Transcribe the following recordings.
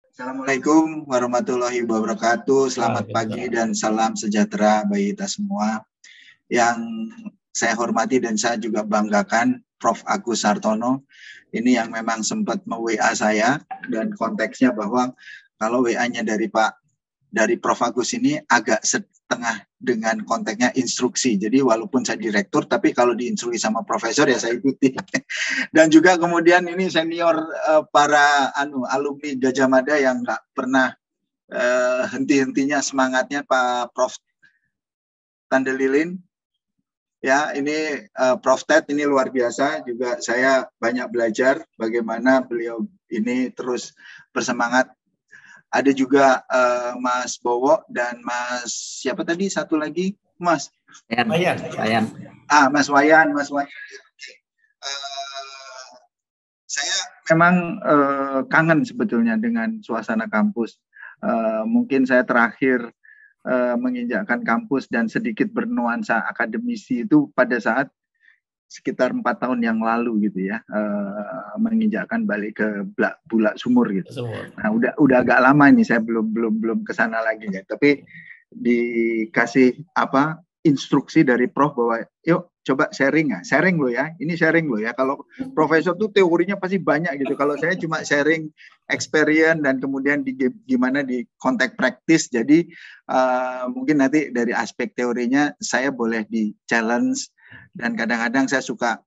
Assalamualaikum warahmatullahi wabarakatuh. Selamat pagi dan salam sejahtera bagi kita semua. Yang saya hormati dan saya juga banggakan Prof. Agus Sartono. Ini yang memang sempat me-WA saya dan konteksnya bahwa kalau WA-nya dari Prof. Agus ini agak setengah dengan konteksnya instruksi. Jadi walaupun saya direktur, tapi kalau diinstruksi sama profesor ya saya ikuti. Dan juga kemudian ini senior para alumni Gajah Mada yang nggak pernah henti-hentinya semangatnya Pak Prof. Tandelilin. Ya, ini Prof. Ted ini luar biasa. Juga saya banyak belajar bagaimana beliau ini terus bersemangat. Ada juga Mas Bowo dan Mas siapa tadi satu lagi Mas Wayan. Mas Wayan. Saya memang kangen sebetulnya dengan suasana kampus. Mungkin saya terakhir menginjakkan kampus dan sedikit bernuansa akademisi itu pada saat sekitar 4 tahun yang lalu gitu ya, menginjakkan balik ke Bulak Sumur gitu. Nah udah agak lama ini saya belum kesana lagi ya. Tapi dikasih instruksi dari Prof bahwa yuk coba sharing lo ya. Ini sharing lo ya. Kalau profesor tuh teorinya pasti banyak gitu. Kalau saya cuma sharing experience dan kemudian gimana di konteks praktis. Jadi mungkin nanti dari aspek teorinya saya boleh di challenge. Dan kadang-kadang saya suka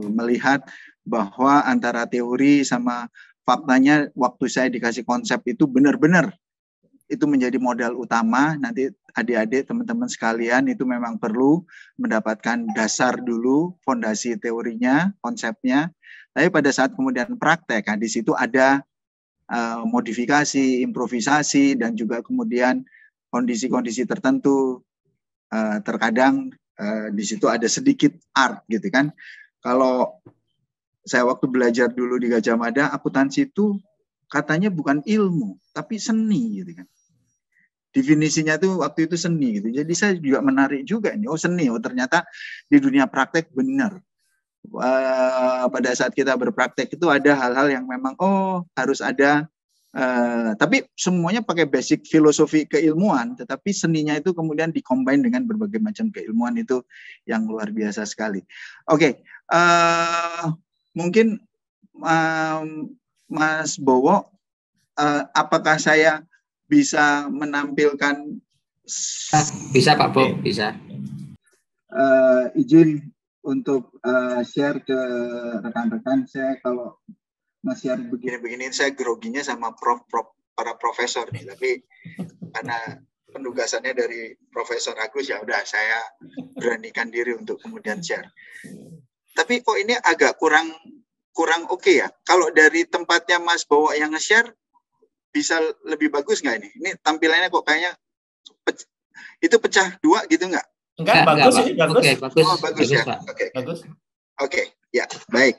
melihat bahwa antara teori sama faktanya waktu saya dikasih konsep itu benar-benar itu menjadi modal utama. Nanti adik-adik teman-teman sekalian itu memang perlu mendapatkan dasar dulu, fondasi teorinya, konsepnya. Tapi pada saat kemudian praktek, di situ ada modifikasi, improvisasi, dan juga kemudian kondisi-kondisi tertentu. Terkadang di situ ada sedikit art gitu kan. Kalau saya waktu belajar dulu di Gajah Mada, akuntansi itu katanya bukan ilmu, tapi seni gitu kan. Definisinya tuh waktu itu seni gitu. Jadi saya juga menarik juga ini. Oh seni, oh ternyata di dunia praktek benar. Pada saat kita berpraktek itu ada hal-hal yang memang harus ada. Tapi semuanya pakai basic filosofi keilmuan, tetapi seninya itu kemudian dikombin dengan berbagai macam keilmuan itu yang luar biasa sekali. Oke, mungkin Mas Bowo, apakah saya bisa menampilkan? Bisa Pak Bob, bisa. Izin untuk share ke rekan-rekan. Saya kalau share begini-begini saya groginya sama para profesor nih, tapi karena penugasannya dari Profesor Agus ya udah saya beranikan diri untuk kemudian share. Tapi kok ini agak kurang oke ya. Kalau dari tempatnya Mas Bowo yang nge-share bisa lebih bagus nggak ini? Ini tampilannya kok kayaknya itu pecah dua gitu nggak? Enggak, bagus ini bagus. Bagus ya. Oke, ya baik.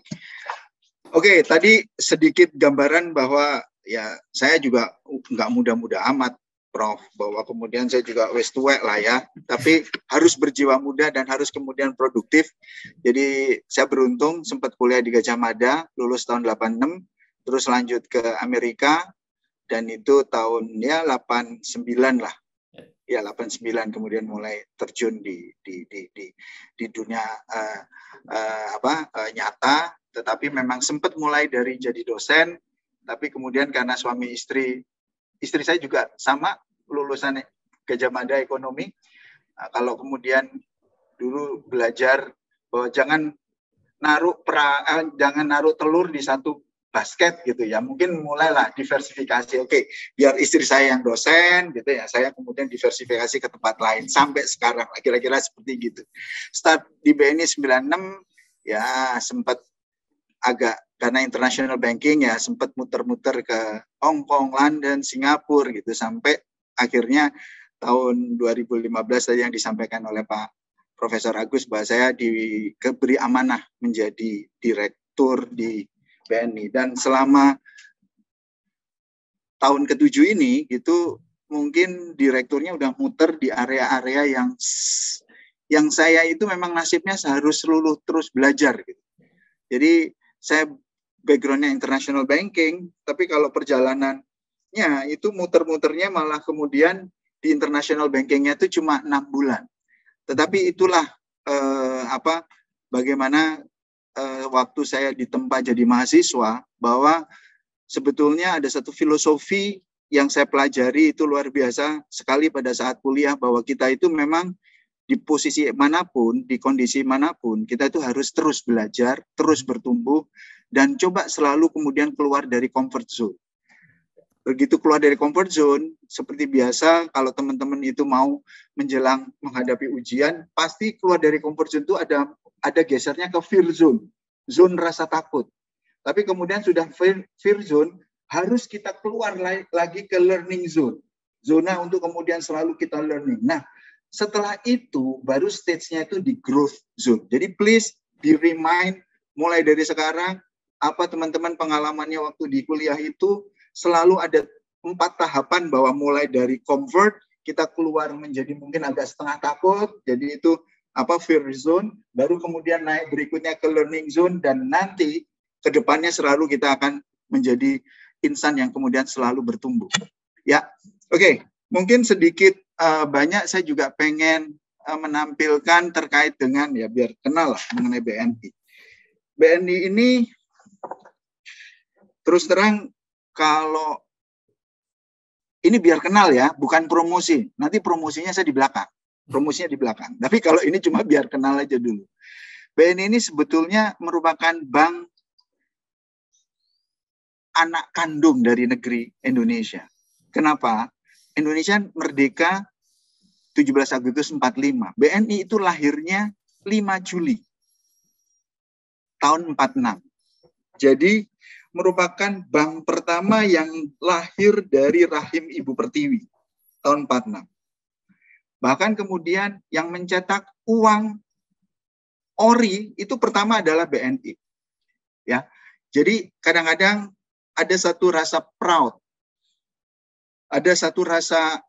Oke, tadi sedikit gambaran bahwa ya saya juga nggak muda-muda amat, Prof. Bahwa kemudian saya juga wis tuwek lah ya, tapi harus berjiwa muda dan harus kemudian produktif. Jadi saya beruntung sempat kuliah di Gajah Mada, lulus tahun 86, terus lanjut ke Amerika, dan itu tahun 89 lah. Ya 89 kemudian mulai terjun di dunia nyata. Tetapi memang sempat mulai dari jadi dosen, tapi kemudian karena suami istri saya juga sama lulusan Gajah Mada ekonomi. Nah, kalau kemudian dulu belajar bahwa jangan naruh telur di satu basket gitu ya, mungkin mulailah diversifikasi. Oke, biar istri saya yang dosen gitu ya, saya kemudian diversifikasi ke tempat lain sampai sekarang kira-kira seperti gitu. Start di BNI 96 ya sempat agak karena international banking ya sempat muter-muter ke Hong Kong, London, Singapura gitu sampai akhirnya tahun 2015 tadi yang disampaikan oleh Pak Profesor Agus bahwa saya diberi amanah menjadi direktur di BNI, dan selama tahun ke-7 ini gitu mungkin direkturnya udah muter di area-area yang saya itu memang nasibnya harus terus belajar gitu. Jadi saya backgroundnya international banking, tapi kalau perjalanannya itu muter-muternya malah kemudian di international bankingnya itu cuma 6 bulan. Tetapi itulah bagaimana waktu saya ditempa jadi mahasiswa, bahwa sebetulnya ada satu filosofi yang saya pelajari itu luar biasa sekali pada saat kuliah, bahwa kita itu memang di posisi manapun, di kondisi manapun, kita itu harus terus belajar, terus bertumbuh, dan coba selalu kemudian keluar dari comfort zone. Begitu keluar dari comfort zone, seperti biasa, kalau teman-teman itu mau menjelang menghadapi ujian, pasti keluar dari comfort zone itu ada gesernya ke fear zone, zone rasa takut. Tapi kemudian sudah fear zone, harus kita keluar lagi ke learning zone, zona untuk kemudian selalu kita learning. Nah, setelah itu baru stage-nya itu di growth zone. Jadi please be remind mulai dari sekarang, apa teman-teman pengalamannya waktu di kuliah itu selalu ada 4 tahapan, bahwa mulai dari comfort kita keluar menjadi mungkin agak setengah takut, jadi itu fear zone, baru kemudian naik berikutnya ke learning zone, dan nanti ke depannya selalu kita akan menjadi insan yang kemudian selalu bertumbuh. Ya, oke. Mungkin sedikit banyak saya juga pengen menampilkan terkait dengan, ya biar kenal lah mengenai BNI. BNI ini terus terang, kalau ini biar kenal ya, bukan promosi. Nanti promosinya saya di belakang. Promosinya di belakang. Tapi kalau ini cuma biar kenal aja dulu. BNI ini sebetulnya merupakan bank anak kandung dari negeri Indonesia. Kenapa? Indonesia merdeka 17 Agustus 45. BNI itu lahirnya 5 Juli tahun 46. Jadi merupakan bank pertama yang lahir dari rahim Ibu Pertiwi tahun 46. Bahkan kemudian yang mencetak uang ori itu pertama adalah BNI. Ya. Jadi kadang-kadang ada satu rasa proud, ada satu rasa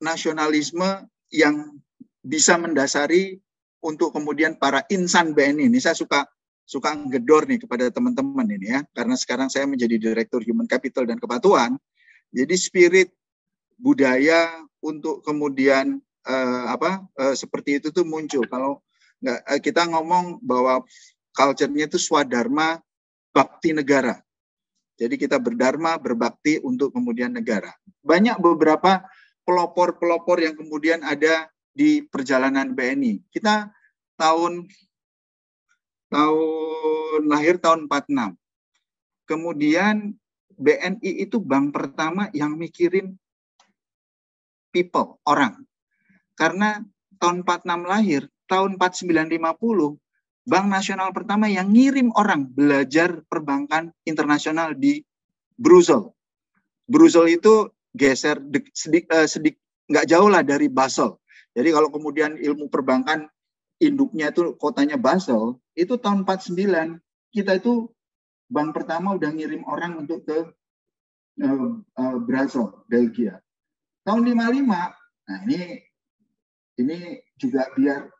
nasionalisme yang bisa mendasari untuk kemudian para insan BNI. Ini saya suka ngedor nih kepada teman-teman ini ya, karena sekarang saya menjadi Direktur Human Capital dan Kepatuhan. Jadi spirit budaya untuk kemudian seperti itu tuh muncul. Kalau kita ngomong bahwa culture-nya itu swadharma bakti negara. Jadi kita berdharma, berbakti untuk kemudian negara. Banyak beberapa pelopor-pelopor yang kemudian ada di perjalanan BNI. Kita lahir tahun 46. Kemudian BNI itu bank pertama yang mikirin people, orang. Karena tahun 46 lahir, tahun 4950 Bank Nasional pertama yang ngirim orang belajar perbankan internasional di Brussels. Brussels itu geser nggak jauh lah dari Basel. Jadi kalau kemudian ilmu perbankan induknya itu kotanya Basel, itu tahun 49 kita itu bank pertama udah ngirim orang untuk ke Brussels, Belgia. Tahun 55, nah ini juga biar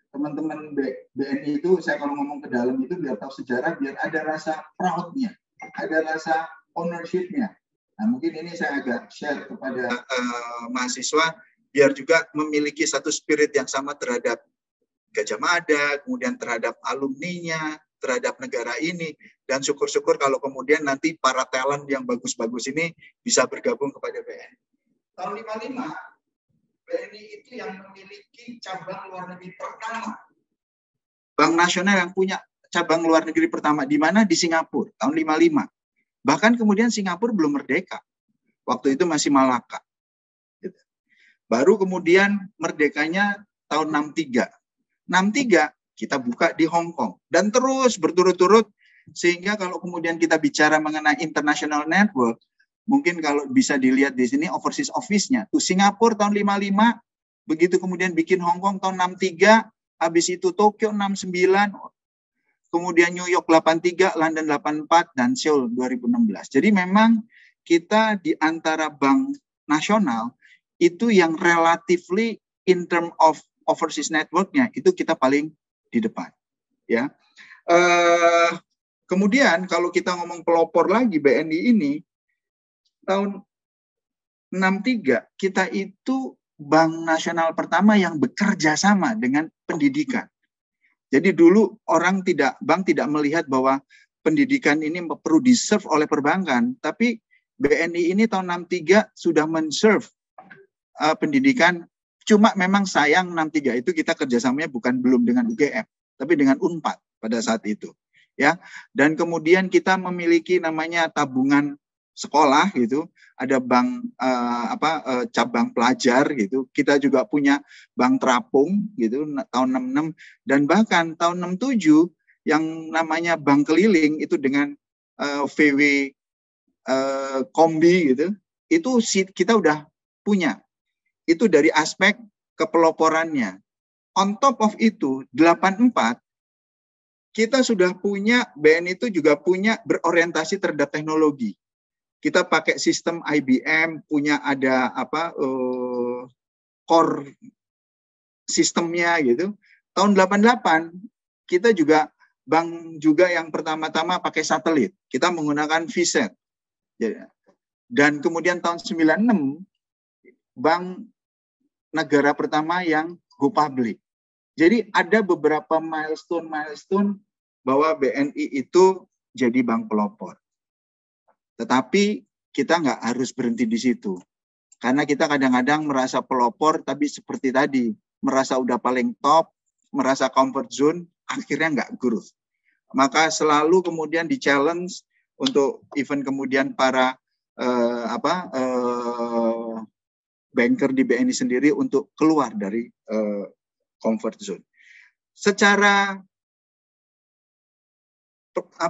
teman-teman BNI itu, saya kalau ngomong ke dalam itu biar tahu sejarah, biar ada rasa proud-nya, ada rasa ownership-nya. Nah, mungkin ini saya agak share kepada mahasiswa, biar juga memiliki satu spirit yang sama terhadap Gajah Mada, kemudian terhadap alumninya, terhadap negara ini, dan syukur-syukur kalau kemudian nanti para talent yang bagus-bagus ini bisa bergabung kepada BNI. Tahun 55, BNI itu yang memiliki cabang luar negeri pertama. Bank Nasional yang punya cabang luar negeri pertama. Di mana? Di Singapura, tahun 55. Bahkan kemudian Singapura belum merdeka. Waktu itu masih Malaka. Baru kemudian merdekanya tahun 63. 63 kita buka di Hong Kong. Dan terus berturut-turut, sehingga kalau kemudian kita bicara mengenai international network, mungkin kalau bisa dilihat di sini overseas office-nya. Tuh Singapura tahun 55, begitu kemudian bikin Hong Kong tahun 63, habis itu Tokyo 69, kemudian New York 83, London 84, dan Seoul 2016. Jadi memang kita di antara bank nasional itu yang relatively in term of overseas network-nya itu kita paling di depan. Ya. Kemudian kalau kita ngomong pelopor lagi BNI ini, tahun 63 kita itu bank nasional pertama yang bekerja sama dengan pendidikan. Jadi dulu bank tidak melihat bahwa pendidikan ini perlu di-serve oleh perbankan, tapi BNI ini tahun 63 sudah men-serve pendidikan. Cuma memang sayang 63 itu kita kerjasamanya belum dengan UGM, tapi dengan Unpad pada saat itu, ya. Dan kemudian kita memiliki namanya tabungan sekolah gitu, ada bank cabang pelajar gitu. Kita juga punya bank terapung gitu tahun 66, dan bahkan tahun 67 yang namanya bank keliling itu dengan VW kombi gitu. Itu kita udah punya. Itu dari aspek kepeloporannya. On top of itu, 84, kita sudah punya, BNI itu juga punya berorientasi terhadap teknologi. Kita pakai sistem IBM, punya ada core sistemnya gitu. Tahun 88, kita juga bank juga yang pertama-tama pakai satelit. Kita menggunakan VSAT. Dan kemudian tahun 96, bank negara pertama yang go public. Jadi ada beberapa milestone bahwa BNI itu jadi bank pelopor. Tetapi kita nggak harus berhenti di situ. Karena kita kadang-kadang merasa pelopor, tapi seperti tadi, merasa udah paling top, merasa comfort zone, akhirnya nggak growth. Maka selalu kemudian di-challenge untuk even kemudian para banker di BNI sendiri untuk keluar dari comfort zone. Secara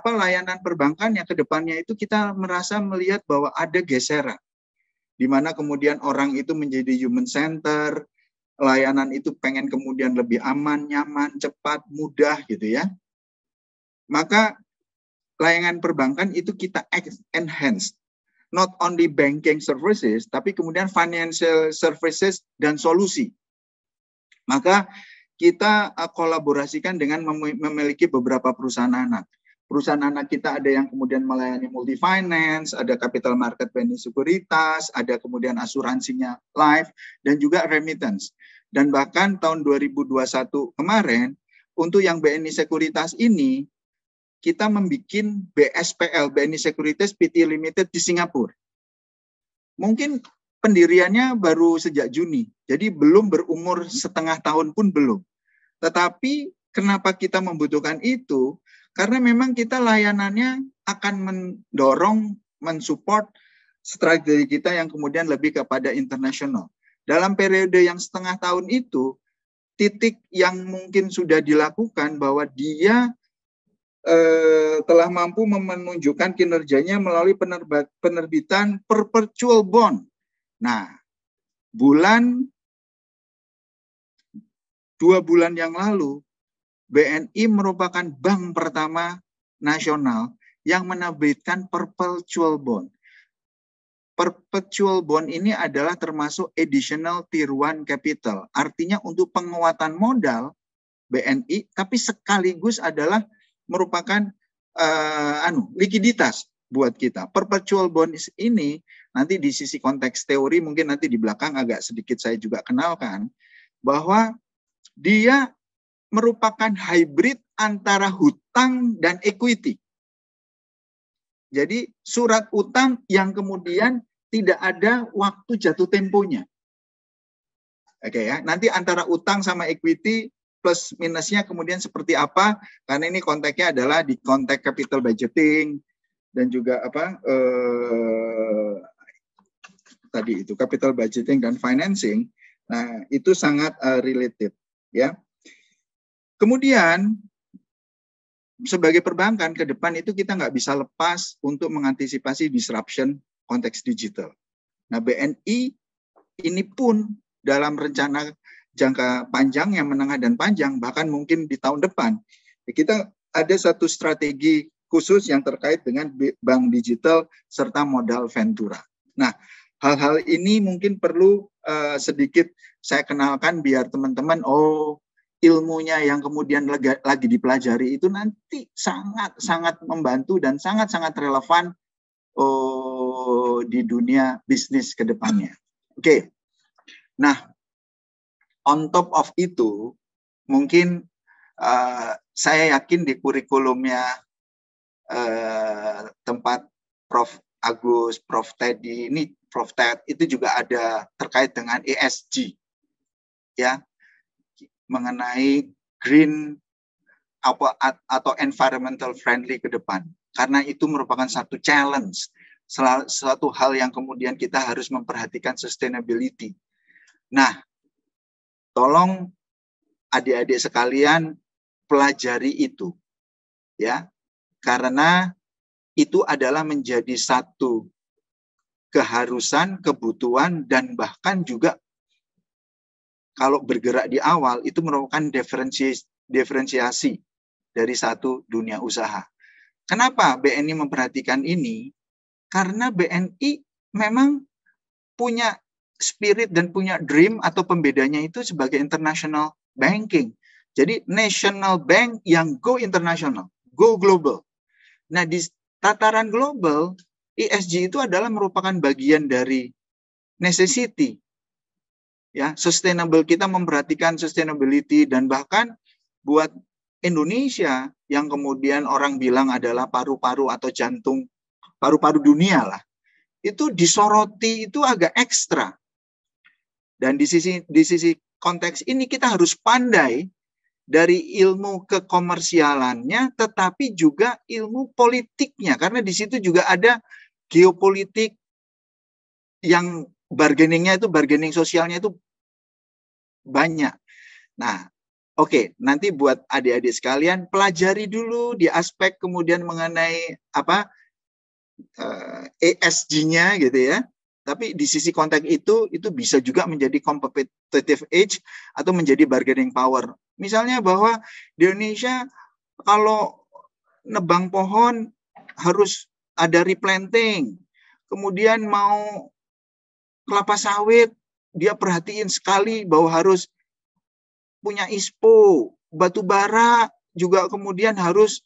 layanan perbankan yang kedepannya itu kita merasa melihat bahwa ada geseran, di mana kemudian orang itu menjadi human center, layanan itu pengen kemudian lebih aman, nyaman, cepat, mudah gitu ya. Maka layanan perbankan itu kita enhance. Not only banking services, tapi kemudian financial services dan solusi. Maka kita kolaborasikan dengan memiliki beberapa perusahaan anak. Perusahaan anak kita ada yang kemudian melayani multi finance, ada capital market BNI Sekuritas, ada kemudian asuransinya Life, dan juga remittance. Dan bahkan tahun 2021 kemarin, untuk yang BNI Sekuritas ini, kita membuat BSPL, BNI Sekuritas PT Limited di Singapura. Mungkin pendiriannya baru sejak Juni, jadi belum berumur setengah tahun pun belum. Tetapi kenapa kita membutuhkan itu? Karena memang kita layanannya akan mendorong, mensupport strategi kita yang kemudian lebih kepada internasional. Dalam periode yang setengah tahun itu, titik yang mungkin sudah dilakukan bahwa dia telah mampu menunjukkan kinerjanya melalui penerbitan perpetual bond. Nah, 2 bulan yang lalu, BNI merupakan bank pertama nasional yang menerbitkan perpetual bond. Perpetual bond ini adalah termasuk additional tier 1 capital. Artinya untuk penguatan modal BNI, tapi sekaligus adalah merupakan likuiditas buat kita. Perpetual bond ini nanti di sisi konteks teori mungkin nanti di belakang agak sedikit saya juga kenalkan bahwa dia merupakan hybrid antara hutang dan equity. Jadi surat utang yang kemudian tidak ada waktu jatuh temponya. Oke ya, nanti antara utang sama equity plus minusnya kemudian seperti apa, karena ini konteksnya adalah di konteks capital budgeting dan juga tadi itu capital budgeting dan financing. Nah, itu sangat related ya. Kemudian sebagai perbankan ke depan itu kita nggak bisa lepas untuk mengantisipasi disruption konteks digital. Nah, BNI ini pun dalam rencana jangka panjang, yang menengah dan panjang, bahkan mungkin di tahun depan, kita ada satu strategi khusus yang terkait dengan bank digital serta modal ventura. Nah, hal-hal ini mungkin perlu sedikit saya kenalkan biar teman-teman, oh ilmunya yang kemudian lagi dipelajari itu nanti sangat membantu dan sangat relevan di dunia bisnis ke depannya. Oke. Nah, on top of itu, mungkin saya yakin di kurikulumnya tempat Prof. Agus, Prof. Teddy, ini Prof. Ted itu juga ada terkait dengan ESG, ya, mengenai green atau environmental friendly ke depan. Karena itu merupakan satu challenge, suatu hal yang kemudian kita harus memperhatikan sustainability. Nah, tolong adik-adik sekalian pelajari itu, ya, karena itu adalah menjadi satu keharusan, kebutuhan, dan bahkan juga kalau bergerak di awal itu merupakan diferensiasi dari satu dunia usaha. Kenapa BNI memperhatikan ini? Karena BNI memang punya spirit dan punya dream atau pembedanya itu sebagai international banking. Jadi national bank yang go international, go global. Nah, di tataran global, ESG itu adalah merupakan bagian dari necessity. Ya, sustainable, kita memperhatikan sustainability, dan bahkan buat Indonesia yang kemudian orang bilang adalah paru-paru atau jantung, paru-paru dunia lah. Itu disoroti itu agak ekstra. Dan di sisi konteks ini kita harus pandai dari ilmu kekomersialannya, tetapi juga ilmu politiknya. Karena di situ juga ada geopolitik yang bargainingnya itu, bargaining sosialnya itu banyak. Nah, oke, nanti buat adik-adik sekalian, pelajari dulu di aspek kemudian mengenai apa ESG-nya gitu ya. Tapi di sisi konteks itu bisa juga menjadi competitive edge atau menjadi bargaining power. Misalnya bahwa di Indonesia kalau nebang pohon harus ada replanting. Kemudian mau kelapa sawit, dia perhatiin sekali bahwa harus punya ISPO. Batu bara juga kemudian harus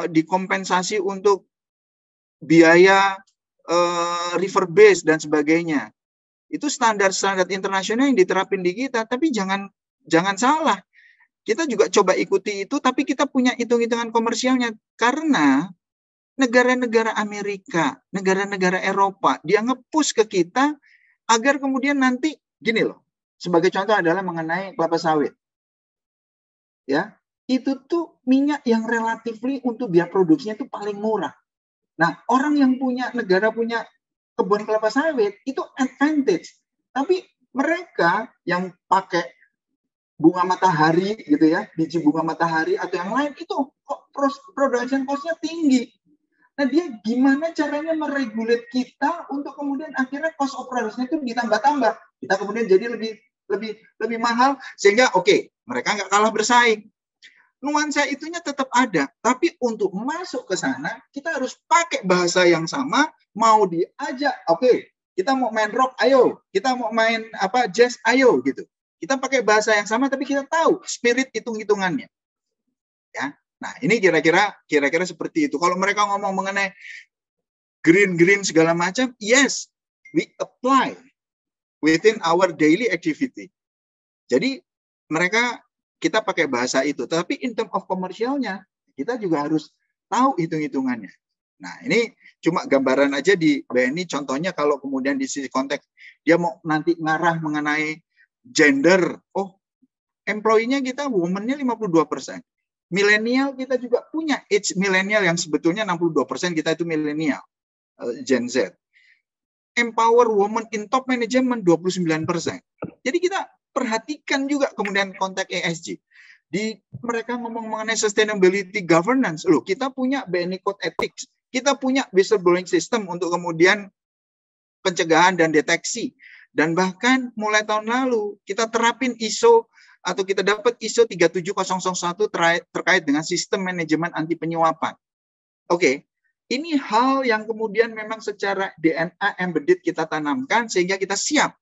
dikompensasi untuk biaya river base dan sebagainya. Itu standar-standar internasional yang diterapin di kita, tapi jangan salah. Kita juga coba ikuti itu, tapi kita punya hitung-hitungan komersialnya. Karena negara-negara Amerika, negara-negara Eropa, dia nge-push ke kita agar kemudian nanti, gini loh, sebagai contoh adalah mengenai kelapa sawit. Ya, itu tuh minyak yang relatifly untuk biaya produksinya itu paling murah. Nah, orang yang negara punya kebun kelapa sawit, itu advantage. Tapi mereka yang pakai bunga matahari gitu ya, biji bunga matahari atau yang lain, itu production cost-nya tinggi. Nah, dia gimana caranya meregulate kita untuk kemudian akhirnya cost of production itu ditambah-tambah. Kita kemudian jadi lebih mahal, sehingga mereka nggak kalah bersaing. Nuansa itunya tetap ada, tapi untuk masuk ke sana kita harus pakai bahasa yang sama. Mau diajak, kita mau main rock, ayo. Kita mau main jazz, ayo gitu. Kita pakai bahasa yang sama, tapi kita tahu spirit hitung-hitungannya. Ya, nah ini kira-kira seperti itu. Kalau mereka ngomong mengenai green segala macam, yes, we apply within our daily activity. Jadi kita pakai bahasa itu, tapi in term of komersialnya kita juga harus tahu hitung-hitungannya. Nah, ini cuma gambaran aja di BNI, contohnya kalau kemudian di sisi konteks dia mau nanti ngarah mengenai gender, employee-nya kita woman-nya 52%. Milenial kita juga punya age milenial yang sebetulnya 62% kita itu milenial, Gen Z. Empower woman in top management 29%. Jadi kita perhatikan juga kemudian konteks ESG. Mereka ngomong mengenai sustainability governance. Loh, kita punya BNI Code Ethics. Kita punya whistleblowing system untuk kemudian pencegahan dan deteksi. Dan bahkan mulai tahun lalu kita terapin ISO atau kita dapat ISO 37001 terkait dengan sistem manajemen anti penyuapan. Ini hal yang kemudian memang secara DNA embedded kita tanamkan sehingga kita siap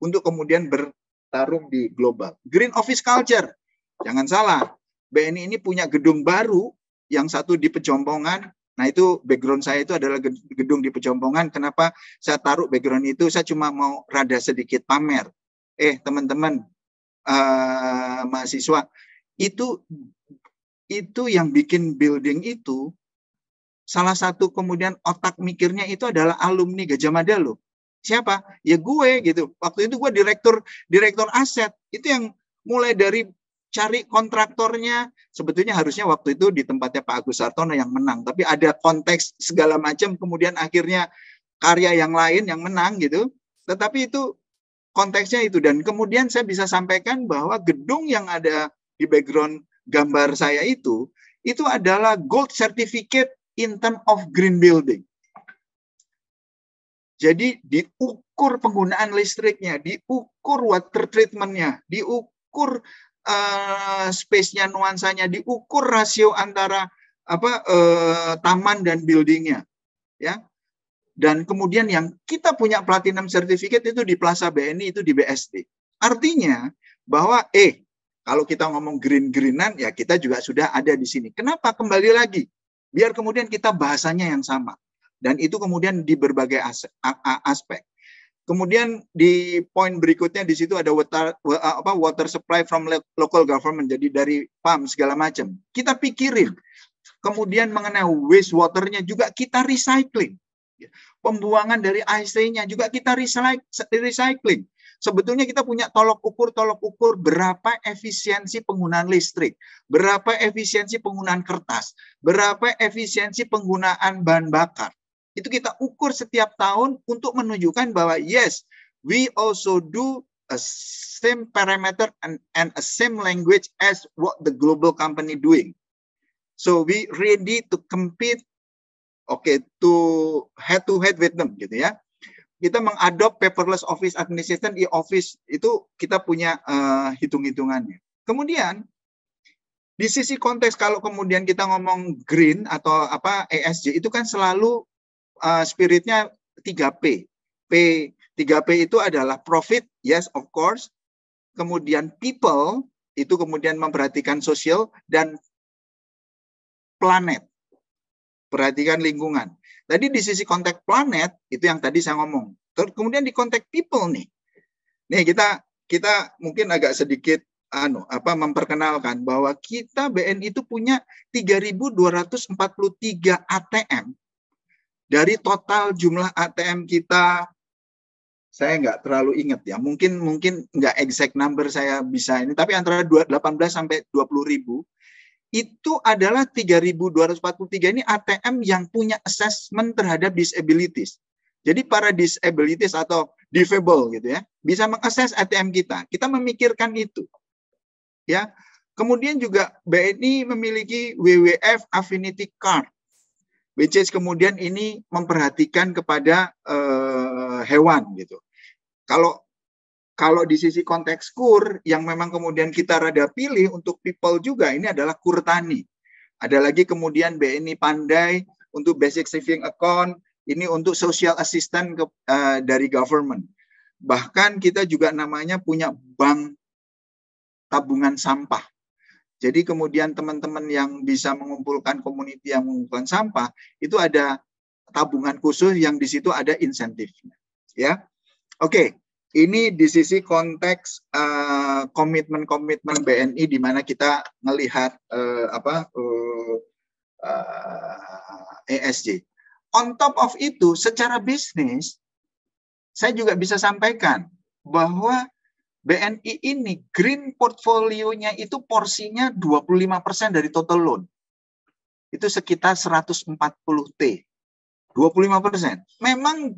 untuk kemudian bertarung di global. Green office culture. Jangan salah, BNI ini punya gedung baru, yang satu di Pejompongan. Nah, itu background saya itu adalah gedung di Pejompongan. Kenapa saya taruh background itu? Saya cuma mau rada sedikit pamer. Teman-teman mahasiswa, itu yang bikin building itu, salah satu kemudian otak mikirnya itu adalah alumni Gajah Mada loh. Siapa? Ya gue gitu. Waktu itu gue direktur aset. Itu yang mulai dari cari kontraktornya. Sebetulnya harusnya waktu itu di tempatnya Pak Agus Sartono yang menang. Tapi ada konteks segala macam. Kemudian akhirnya karya yang lain yang menang gitu. Tetapi itu konteksnya itu. Dan kemudian saya bisa sampaikan bahwa gedung yang ada di background gambar saya itu adalah gold certificate in term of green building. Jadi diukur penggunaan listriknya, diukur water treatment-nya, diukur space-nya, nuansanya, diukur rasio antara taman dan building-nya, ya. Dan kemudian yang kita punya platinum certificate itu di Plaza BNI, itu di BSD. Artinya bahwa kalau kita ngomong green-greenan, ya kita juga sudah ada di sini. Kenapa? Kembali lagi, biar kemudian kita bahasanya yang sama. Dan itu kemudian di berbagai aspek. Kemudian di poin berikutnya di situ ada water supply from local government, jadi dari PAM segala macam. Kita pikirin. Kemudian mengenai waste water-nya juga kita recycling. Pembuangan dari IC-nya juga kita recycling. Sebetulnya kita punya tolok ukur berapa efisiensi penggunaan listrik, berapa efisiensi penggunaan kertas, berapa efisiensi penggunaan bahan bakar. Itu kita ukur setiap tahun untuk menunjukkan bahwa yes, we also do a same parameter and a same language as what the global company doing. So we ready to compete, to head with them gitu ya. Kita mengadop paperless office administration, e-office, itu kita punya hitung-hitungannya. Kemudian di sisi konteks kalau kemudian kita ngomong green atau ESG itu kan selalu spiritnya 3P. 3P itu adalah profit, yes of course. Kemudian people, itu kemudian memperhatikan sosial, dan planet, perhatikan lingkungan. Tadi di sisi konteks planet, itu yang tadi saya ngomong. Terus kemudian di konteks people nih. Nih kita mungkin agak sedikit memperkenalkan bahwa kita BNI itu punya 3.243 ATM. Dari total jumlah ATM kita, saya nggak terlalu ingat ya, mungkin nggak exact number saya bisa ini, tapi antara 18 sampai 20.000, itu adalah 3.243 ini ATM yang punya assessment terhadap disabilities. Jadi para disabilities atau disable gitu ya, bisa mengakses ATM kita. Kita memikirkan itu. Ya. Kemudian juga BNI memiliki WWF Affinity Card, which is kemudian ini memperhatikan kepada hewan gitu. Kalau di sisi konteks KUR yang memang kemudian kita rada pilih untuk people juga, ini adalah KUR Tani. Ada lagi kemudian BNI Pandai untuk basic saving account, ini untuk social assistance dari government. Bahkan kita juga namanya punya bank tabungan sampah. Jadi kemudian teman-teman yang bisa mengumpulkan community yang mengumpulkan sampah, itu ada tabungan khusus yang di situ ada insentifnya. Ya, oke. Ini di sisi konteks komitmen-komitmen BNI di mana kita melihat ESG. On top of itu, secara bisnis, saya juga bisa sampaikan bahwa BNI ini green portfolio-nya itu porsinya 25% dari total loan. Itu sekitar 140 T. 25%. Memang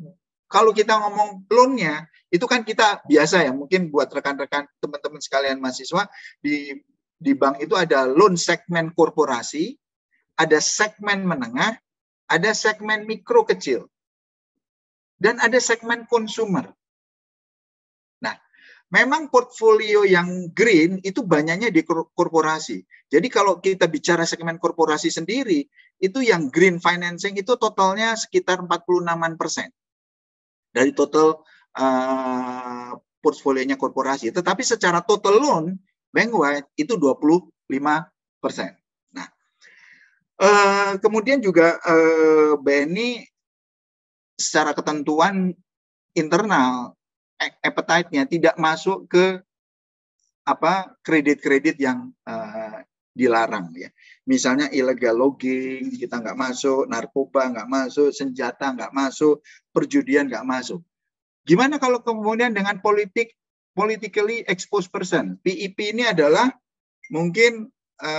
kalau kita ngomong loan-nya, itu kan kita biasa ya, mungkin buat rekan-rekan teman-teman sekalian mahasiswa, di bank itu ada loan segmen korporasi, ada segmen menengah, ada segmen mikro kecil, dan ada segmen consumer. Nah, memang portfolio yang green itu banyaknya di korporasi. Jadi kalau kita bicara segmen korporasi sendiri, itu yang green financing itu totalnya sekitar 46% dari total portfolionya korporasi. Tetapi secara total loan, bank wide itu 25%. Nah, kemudian juga BNI secara ketentuan internal appetite-nya tidak masuk ke kredit-kredit yang dilarang ya. Misalnya illegal logging kita nggak masuk, narkoba nggak masuk, senjata nggak masuk, perjudian nggak masuk. Gimana kalau kemudian dengan politically exposed person? PEP ini adalah mungkin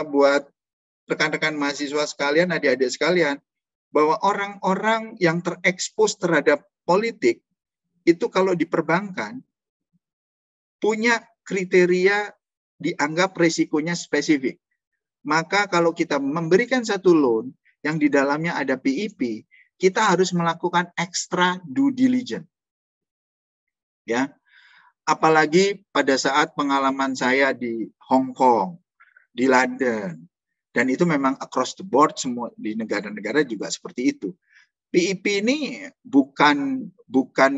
buat rekan-rekan mahasiswa sekalian, adik-adik sekalian, bahwa orang-orang yang terekspos terhadap politik itu kalau diperbankan punya kriteria dianggap resikonya spesifik. Maka kalau kita memberikan satu loan yang di dalamnya ada PEP, kita harus melakukan extra due diligence. Ya. Apalagi pada saat pengalaman saya di Hong Kong, di London, dan itu memang across the board semua di negara-negara juga seperti itu. PEP ini bukan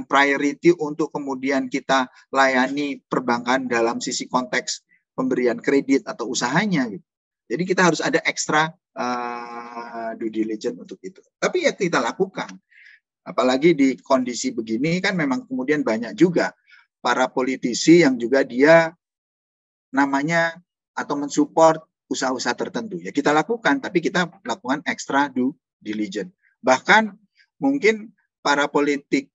priority untuk kemudian kita layani perbankan dalam sisi konteks pemberian kredit atau usahanya. Gitu. Jadi kita harus ada ekstra due diligence untuk itu. Tapi ya kita lakukan. Apalagi di kondisi begini kan memang kemudian banyak juga para politisi yang juga dia namanya atau mensupport usaha-usaha tertentu. Ya kita lakukan, tapi kita lakukan ekstra due diligence. Bahkan mungkin para politik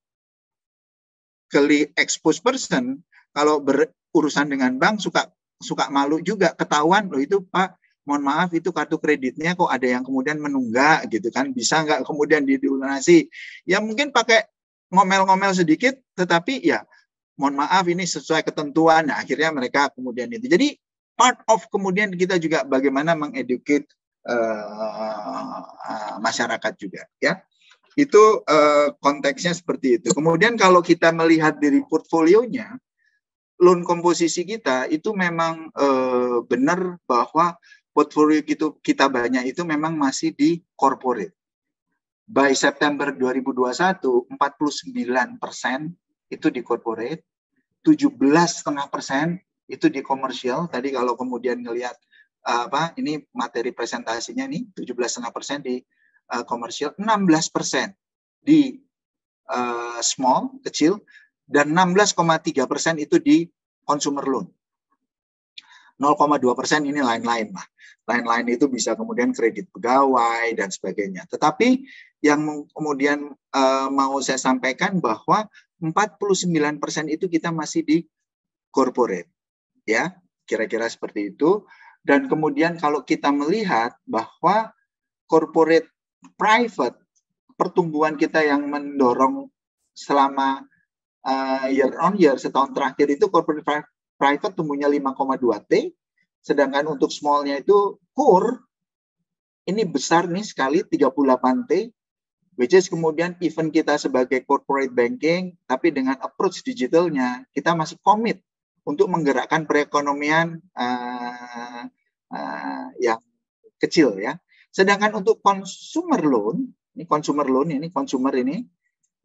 exposed person kalau berurusan dengan bank suka malu juga, ketahuan loh itu Pak, mohon maaf itu kartu kreditnya kok ada yang kemudian menunggak gitu kan, bisa nggak kemudian dilunasi? Ya mungkin pakai ngomel-ngomel sedikit, tetapi ya mohon maaf ini sesuai ketentuan. Nah, akhirnya mereka kemudian itu. Jadi part of kemudian kita juga bagaimana mengeducate masyarakat juga ya. Itu konteksnya seperti itu. Kemudian kalau kita melihat dari portfolionya, loan komposisi kita itu memang benar bahwa portfolio kita banyak itu memang masih di corporate. By September 2021, 49% itu di corporate, 17,5% itu di komersial. Tadi kalau kemudian ngelihat ini materi presentasinya nih, 17,5% di komersial, 16% di small, kecil, dan 16,3% itu di consumer loan. 0,2% ini lain-lain lah. Lain-lain itu bisa kemudian kredit pegawai dan sebagainya. Tetapi yang kemudian mau saya sampaikan bahwa 49% itu kita masih di corporate. Ya, kira-kira seperti itu. Dan kemudian kalau kita melihat bahwa corporate private, pertumbuhan kita yang mendorong selama year on year, setahun terakhir itu corporate private tumbuhnya 5,2 T, sedangkan untuk smallnya itu core, ini besar nih sekali 38 T, which is kemudian even kita sebagai corporate banking, tapi dengan approach digitalnya, kita masih komit untuk menggerakkan perekonomian yang kecil ya. Sedangkan untuk consumer loan ini,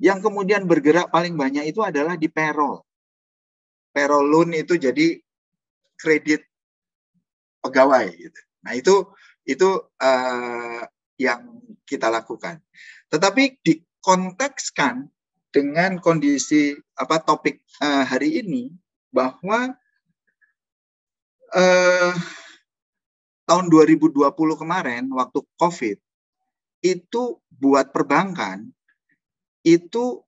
yang kemudian bergerak paling banyak itu adalah di payroll. Payroll loan itu jadi kredit pegawai gitu. Nah, itu yang kita lakukan. Tetapi dikontekskan dengan kondisi topik hari ini bahwa tahun 2020 kemarin waktu COVID itu buat perbankan itu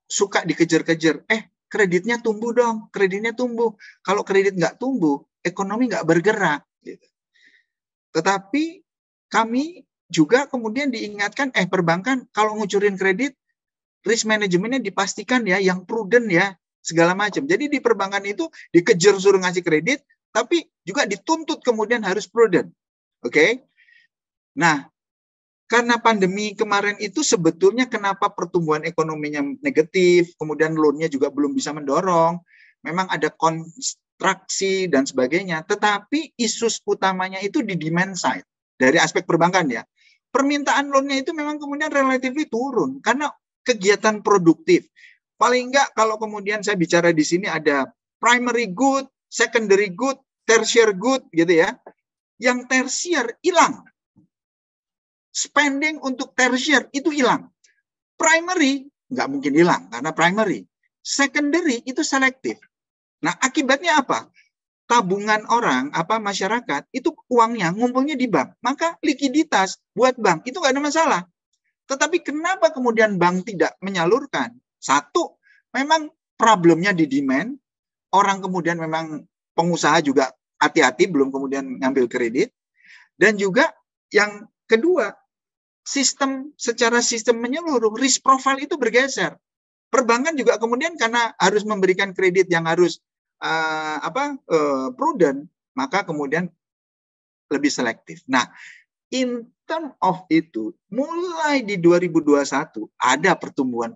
suka dikejar-kejar, kreditnya tumbuh dong, kreditnya tumbuh. Kalau kredit nggak tumbuh, ekonomi nggak bergerak. Gitu. Tetapi kami juga kemudian diingatkan, perbankan kalau ngucurin kredit, risk manajemennya dipastikan ya, yang prudent ya, segala macam. Jadi di perbankan itu dikejar suruh ngasih kredit, tapi juga dituntut kemudian harus prudent. Oke? Nah, karena pandemi kemarin itu sebetulnya kenapa pertumbuhan ekonominya negatif, kemudian loan-nya juga belum bisa mendorong, memang ada kontraksi dan sebagainya, tetapi isu utamanya itu di demand side, dari aspek perbankan ya. Permintaan loan-nya itu memang kemudian relatif turun, karena kegiatan produktif. Paling enggak kalau kemudian saya bicara di sini ada primary good, secondary good, tertiary good gitu ya. Yang tertiary hilang. Spending untuk tertiary itu hilang. Primary nggak mungkin hilang karena primary. Secondary itu selektif. Nah, akibatnya apa? Tabungan orang, masyarakat, itu uangnya ngumpulnya di bank. Maka likuiditas buat bank itu nggak ada masalah. Tetapi kenapa kemudian bank tidak menyalurkan? Satu, memang problemnya di demand. Orang kemudian memang pengusaha juga hati-hati belum kemudian ngambil kredit. Dan juga yang kedua, secara sistem menyeluruh, risk profile itu bergeser. Perbankan juga kemudian karena harus memberikan kredit yang harus prudent, maka kemudian lebih selektif. Nah, in term of itu, mulai di 2021 ada pertumbuhan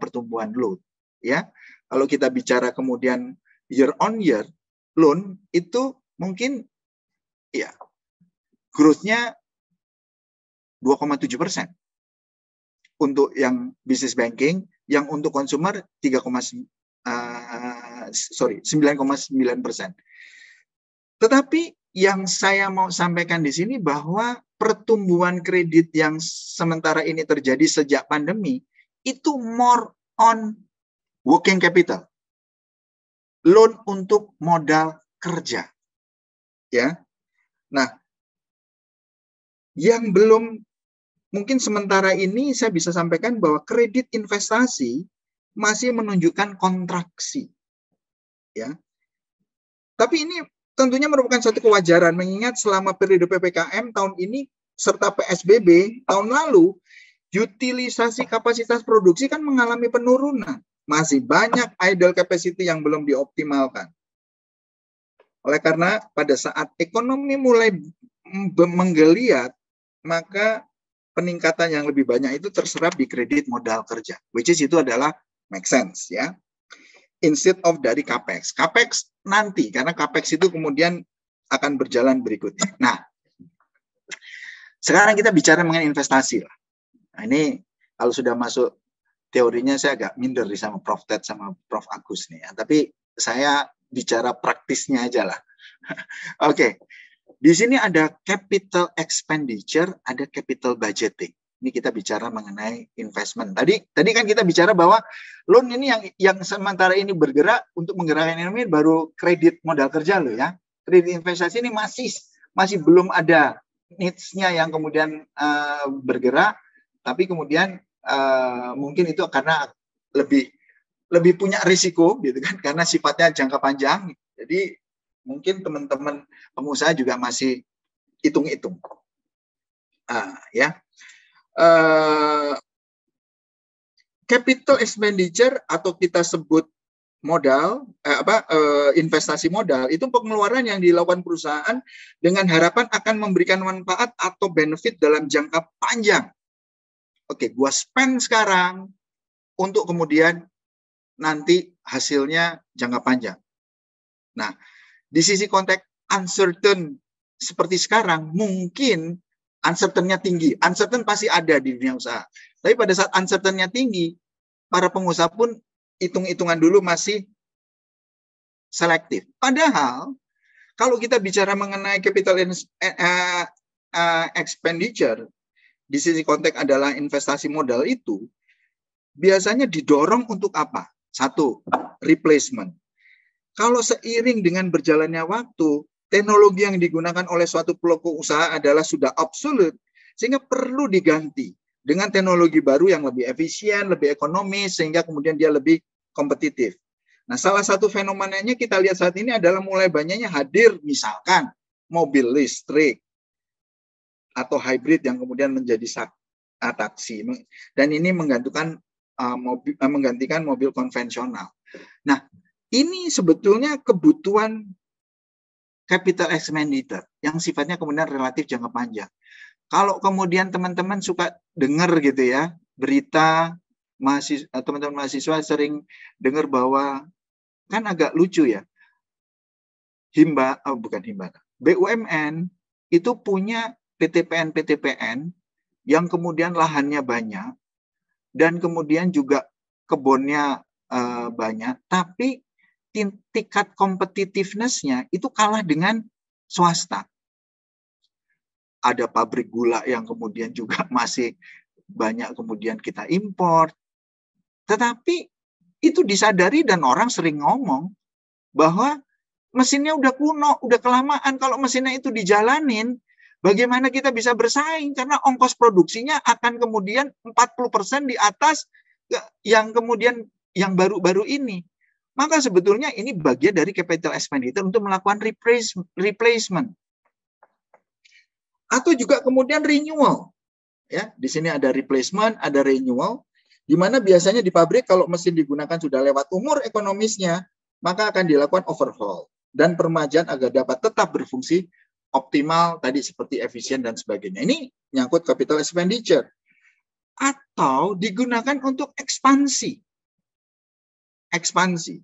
loan. Ya, kalau kita bicara kemudian year on year, loan itu mungkin ya growth-nya 2,7%. Untuk yang business banking, yang untuk consumer 9,9%. Tetapi yang saya mau sampaikan di sini bahwa pertumbuhan kredit yang sementara ini terjadi sejak pandemi itu more on working capital. Loan untuk modal kerja. Ya. Nah, yang belum mungkin sementara ini saya bisa sampaikan bahwa kredit investasi masih menunjukkan kontraksi. Ya. Tapi ini tentunya merupakan satu kewajaran mengingat selama periode PPKM tahun ini serta PSBB tahun lalu, utilisasi kapasitas produksi kan mengalami penurunan. Masih banyak idle capacity yang belum dioptimalkan. Oleh karena pada saat ekonomi mulai menggeliat, maka peningkatan yang lebih banyak itu terserap di kredit modal kerja, which is itu adalah make sense ya. Instead of dari capex. Capex nanti karena capex itu kemudian akan berjalan berikutnya. Nah, sekarang kita bicara mengenai investasi lah. Nah, ini kalau sudah masuk teorinya saya agak minder sama Prof. Ted sama Prof. Agus nih ya. Tapi saya bicara praktisnya aja lah. Oke. Di sini ada capital expenditure, ada capital budgeting. Ini kita bicara mengenai investment. Tadi kan kita bicara bahwa loan ini yang sementara ini bergerak untuk menggerakkan ekonomi baru kredit modal kerja loh ya. Kredit investasi ini masih belum ada needs-nya yang kemudian bergerak, tapi kemudian mungkin itu karena lebih punya risiko gitu kan, karena sifatnya jangka panjang. Jadi mungkin teman-teman pengusaha juga masih hitung-hitung. Capital expenditure atau kita sebut modal, investasi modal, itu pengeluaran yang dilakukan perusahaan dengan harapan akan memberikan manfaat atau benefit dalam jangka panjang. Oke, gua spend sekarang untuk kemudian nanti hasilnya jangka panjang. Nah, di sisi konteks uncertain seperti sekarang, mungkin uncertain-nya tinggi. Uncertain pasti ada di dunia usaha. Tapi pada saat uncertain-nya tinggi, para pengusaha pun hitung-hitungan dulu masih selektif. Padahal, kalau kita bicara mengenai capital expenditure, di sisi konteks adalah investasi modal itu, biasanya didorong untuk apa? Satu, replacement. Kalau seiring dengan berjalannya waktu, teknologi yang digunakan oleh suatu pelaku usaha adalah sudah obsolete, sehingga perlu diganti dengan teknologi baru yang lebih efisien, lebih ekonomis, sehingga kemudian dia lebih kompetitif. Nah, salah satu fenomenanya kita lihat saat ini adalah mulai banyaknya hadir misalkan mobil listrik atau hybrid yang kemudian menjadi taksi. Dan ini menggantikan mobil konvensional. Nah, ini sebetulnya kebutuhan capital expenditure yang sifatnya kemudian relatif jangka panjang. Kalau kemudian teman-teman suka dengar gitu ya, berita teman-teman mahasiswa sering dengar bahwa kan agak lucu ya. BUMN itu punya PTPN yang kemudian lahannya banyak dan kemudian juga kebunnya banyak, tapi tingkat competitiveness-nya itu kalah dengan swasta. Ada pabrik gula yang kemudian juga masih banyak kemudian kita impor. Tetapi itu disadari dan orang sering ngomong bahwa mesinnya udah kuno, udah kelamaan. Kalau mesinnya itu dijalanin, bagaimana kita bisa bersaing? Karena ongkos produksinya akan kemudian 40% di atas yang kemudian yang baru-baru ini. Maka sebetulnya ini bagian dari capital expenditure untuk melakukan replacement. Atau juga kemudian renewal. Ya, di sini ada replacement, ada renewal, di mana biasanya di pabrik kalau mesin digunakan sudah lewat umur ekonomisnya, maka akan dilakukan overhaul dan permajaan agar dapat tetap berfungsi optimal tadi seperti efisien dan sebagainya. Ini nyangkut capital expenditure. Atau digunakan untuk ekspansi. Ekspansi.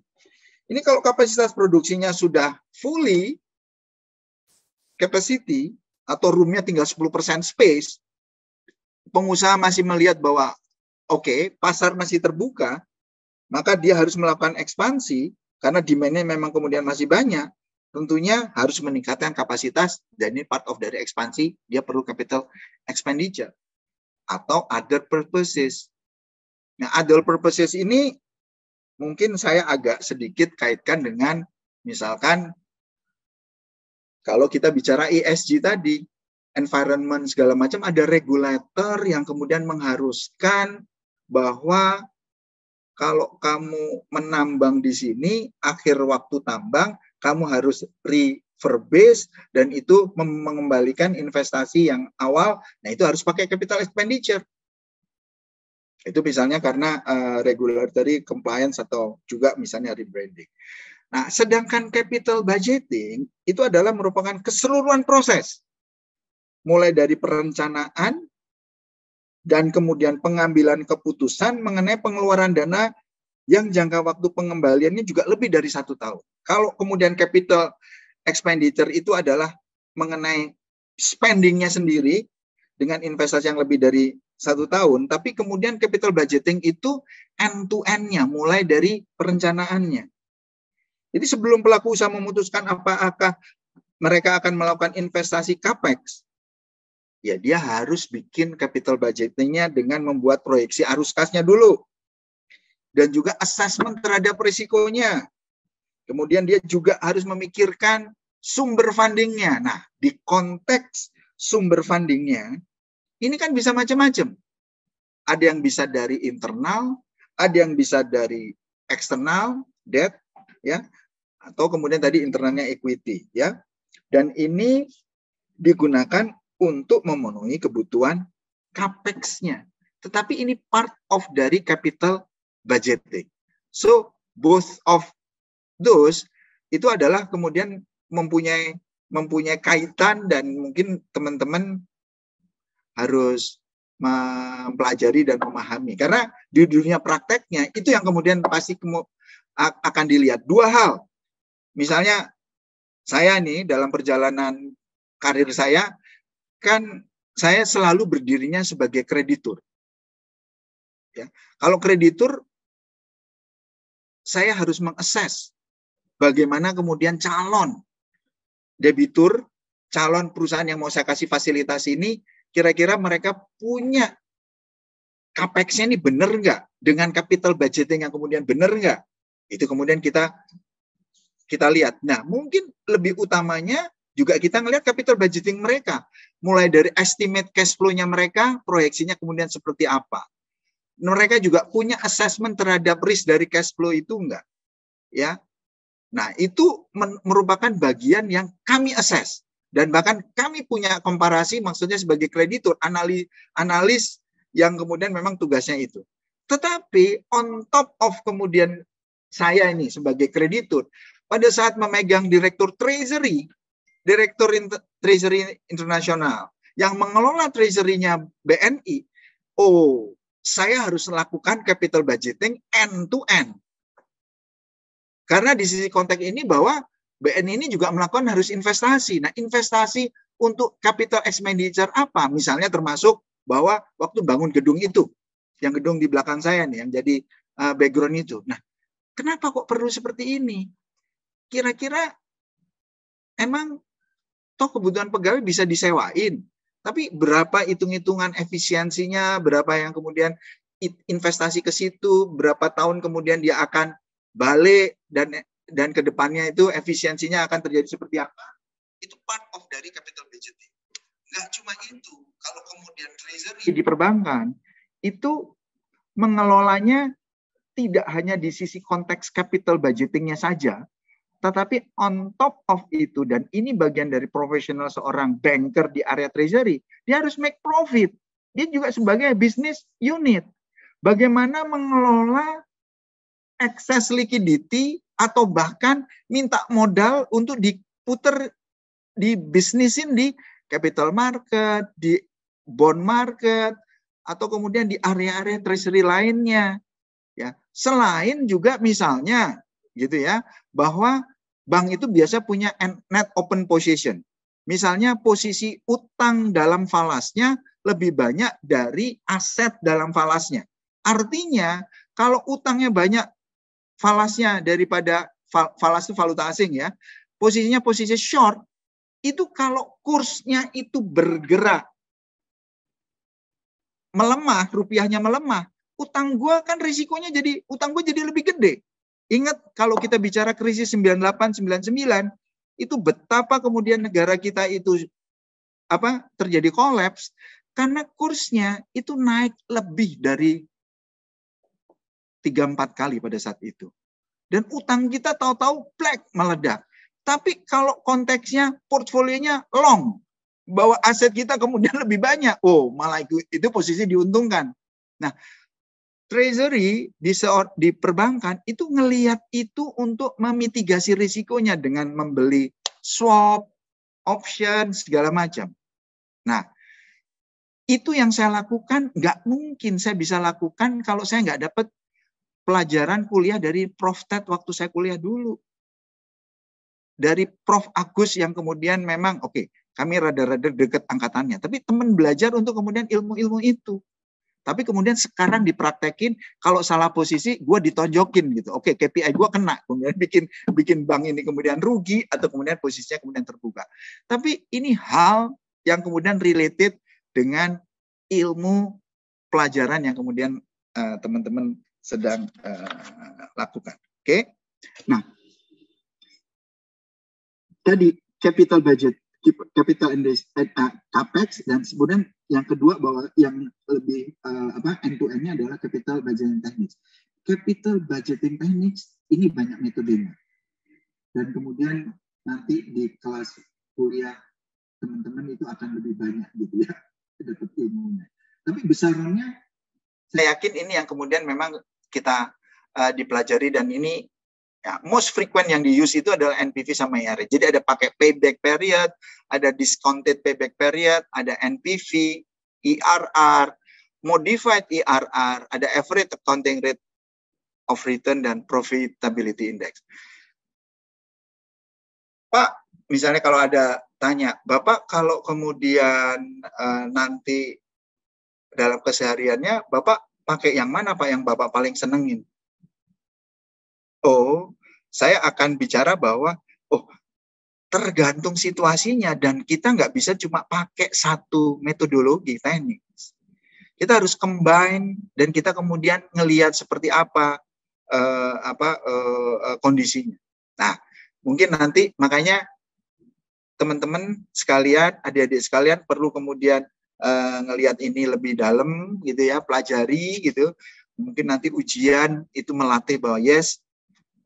Ini kalau kapasitas produksinya sudah fully capacity atau roomnya tinggal 10% space, pengusaha masih melihat bahwa oke, pasar masih terbuka, maka dia harus melakukan ekspansi karena demand-nya memang kemudian masih banyak, tentunya harus meningkatkan kapasitas dan ini part of dari ekspansi, dia perlu capital expenditure atau other purposes. Nah, other purposes ini mungkin saya agak sedikit kaitkan dengan misalkan kalau kita bicara ESG tadi, environment segala macam, ada regulator yang kemudian mengharuskan bahwa kalau kamu menambang di sini, akhir waktu tambang, kamu harus refurbish dan itu mengembalikan investasi yang awal. Nah, itu harus pakai capital expenditure. Itu misalnya karena regulatory compliance atau juga misalnya rebranding. Nah, sedangkan capital budgeting itu adalah merupakan keseluruhan proses. Mulai dari perencanaan dan kemudian pengambilan keputusan mengenai pengeluaran dana yang jangka waktu pengembaliannya juga lebih dari 1 tahun. Kalau kemudian capital expenditure itu adalah mengenai spendingnya sendiri dengan investasi yang lebih dari 1 tahun, tapi kemudian capital budgeting itu end-to-end-nya, mulai dari perencanaannya. Jadi sebelum pelaku usaha memutuskan apakah mereka akan melakukan investasi capex, ya dia harus bikin capital budgeting-nya dengan membuat proyeksi arus kasnya dulu. Dan juga assessment terhadap risikonya. Kemudian dia juga harus memikirkan sumber funding-nya. Nah, di konteks sumber funding-nya, ini kan bisa macam-macam. Ada yang bisa dari internal, ada yang bisa dari eksternal, debt, ya, atau kemudian tadi internalnya equity, ya. Dan ini digunakan untuk memenuhi kebutuhan capex-nya. Tetapi ini part of dari capital budgeting. So both of those itu adalah kemudian mempunyai kaitan dan mungkin teman-teman harus mempelajari dan memahami. Karena di dunia prakteknya itu yang kemudian pasti akan dilihat 2 hal. Misalnya saya nih dalam perjalanan karir saya, kan saya selalu berdirinya sebagai kreditur. Ya. Kalau kreditur, saya harus mengakses bagaimana kemudian calon debitur, calon perusahaan yang mau saya kasih fasilitas ini, kira-kira mereka punya capex-nya ini benar nggak? Dengan capital budgeting yang kemudian benar nggak? Itu kemudian kita lihat. Nah, mungkin lebih utamanya juga kita ngelihat capital budgeting mereka. Mulai dari estimate cash flow-nya mereka, proyeksinya kemudian seperti apa. Mereka juga punya assessment terhadap risk dari cash flow itu enggak. Ya. Nah, itu merupakan bagian yang kami assess. Dan bahkan kami punya komparasi, maksudnya sebagai kreditur, analis yang kemudian memang tugasnya itu. Tetapi on top of kemudian saya ini sebagai kreditur, pada saat memegang Direktur Treasury Internasional yang mengelola treasury-nya BNI, saya harus lakukan capital budgeting end-to-end. Karena di sisi konteks ini bahwa BNI ini juga melakukan harus investasi. Nah, investasi untuk capital expenditure apa? Misalnya termasuk bahwa waktu bangun gedung itu, yang gedung di belakang saya nih, yang jadi background itu. Nah, kenapa kok perlu seperti ini? Kira-kira emang toh kebutuhan pegawai bisa disewain. Tapi berapa hitung-hitungan efisiensinya, berapa yang kemudian investasi ke situ, berapa tahun kemudian dia akan balik, dan ke depannya itu efisiensinya akan terjadi seperti apa. Itu part of dari capital budgeting. Nggak cuma itu, kalau kemudian treasury di perbankan, itu mengelolanya tidak hanya di sisi konteks capital budgetingnya saja, tetapi on top of itu, dan ini bagian dari profesional seorang banker di area treasury, dia harus make profit. Dia juga sebagai business unit. Bagaimana mengelola excess liquidity atau bahkan minta modal untuk diputer, dibisnisin di capital market, di bond market, atau kemudian di area-area treasury lainnya. Ya, selain juga misalnya gitu ya, bahwa bank itu biasa punya net open position. Misalnya posisi utang dalam falasnya lebih banyak dari aset dalam falasnya. Artinya kalau utangnya banyak falasnya daripada falas itu valuta asing ya, posisinya posisi short, itu kalau kursnya itu bergerak melemah, rupiahnya melemah, utang gue kan risikonya jadi, utang gue jadi lebih gede. Ingat kalau kita bicara krisis 98, 99, itu betapa kemudian negara kita itu terjadi kolaps karena kursnya itu naik lebih dari 3-4 kali pada saat itu. Dan utang kita tahu-tahu plek meledak. Tapi kalau konteksnya portfolionya long, bahwa aset kita kemudian lebih banyak, oh malah itu posisi diuntungkan. Nah, treasury di perbankan itu ngelihat itu untuk memitigasi risikonya dengan membeli swap, option, segala macam. Nah, itu yang saya lakukan, nggak mungkin saya bisa lakukan kalau saya nggak dapat pelajaran kuliah dari Prof. Ted waktu saya kuliah dulu. Dari Prof. Agus yang kemudian memang, oke, kami rada-rada dekat angkatannya, tapi teman belajar untuk kemudian ilmu-ilmu itu. Tapi kemudian sekarang dipraktekin, kalau salah posisi, gue ditonjokin gitu. Oke, KPI gue kena, kemudian bikin bank ini kemudian rugi, atau kemudian posisinya kemudian terbuka. Tapi ini hal yang kemudian related dengan ilmu pelajaran yang kemudian teman-teman sedang lakukan. Oke? Nah, tadi capital budget, capital capex, dan kemudian yang kedua bahwa yang lebih end to end-nya adalah capital budgeting techniques. Capital budgeting techniques ini banyak metodenya. Dan kemudian nanti di kelas kuliah teman-teman itu akan lebih banyak gitu ya, dapat ilmunya. Tapi besarnya saya yakin ini yang kemudian memang kita dipelajari, dan ini ya, most frequent yang di-use itu adalah NPV sama IRR. Jadi ada pakai payback period, ada discounted payback period, ada NPV, IRR, modified IRR, ada average accounting rate of return, dan profitability index. Pak, misalnya kalau ada tanya, Bapak kalau kemudian nanti dalam kesehariannya, Bapak pakai yang mana Pak yang Bapak paling senengin? Oh, saya akan bicara bahwa, tergantung situasinya, dan kita nggak bisa cuma pakai satu metodologi teknik. Kita harus combine, dan kita kemudian ngelihat seperti apa kondisinya. Nah, mungkin nanti makanya teman-teman sekalian, adik-adik sekalian perlu kemudian ngelihat ini lebih dalam gitu ya, pelajari gitu. Mungkin nanti ujian itu melatih bahwa yes,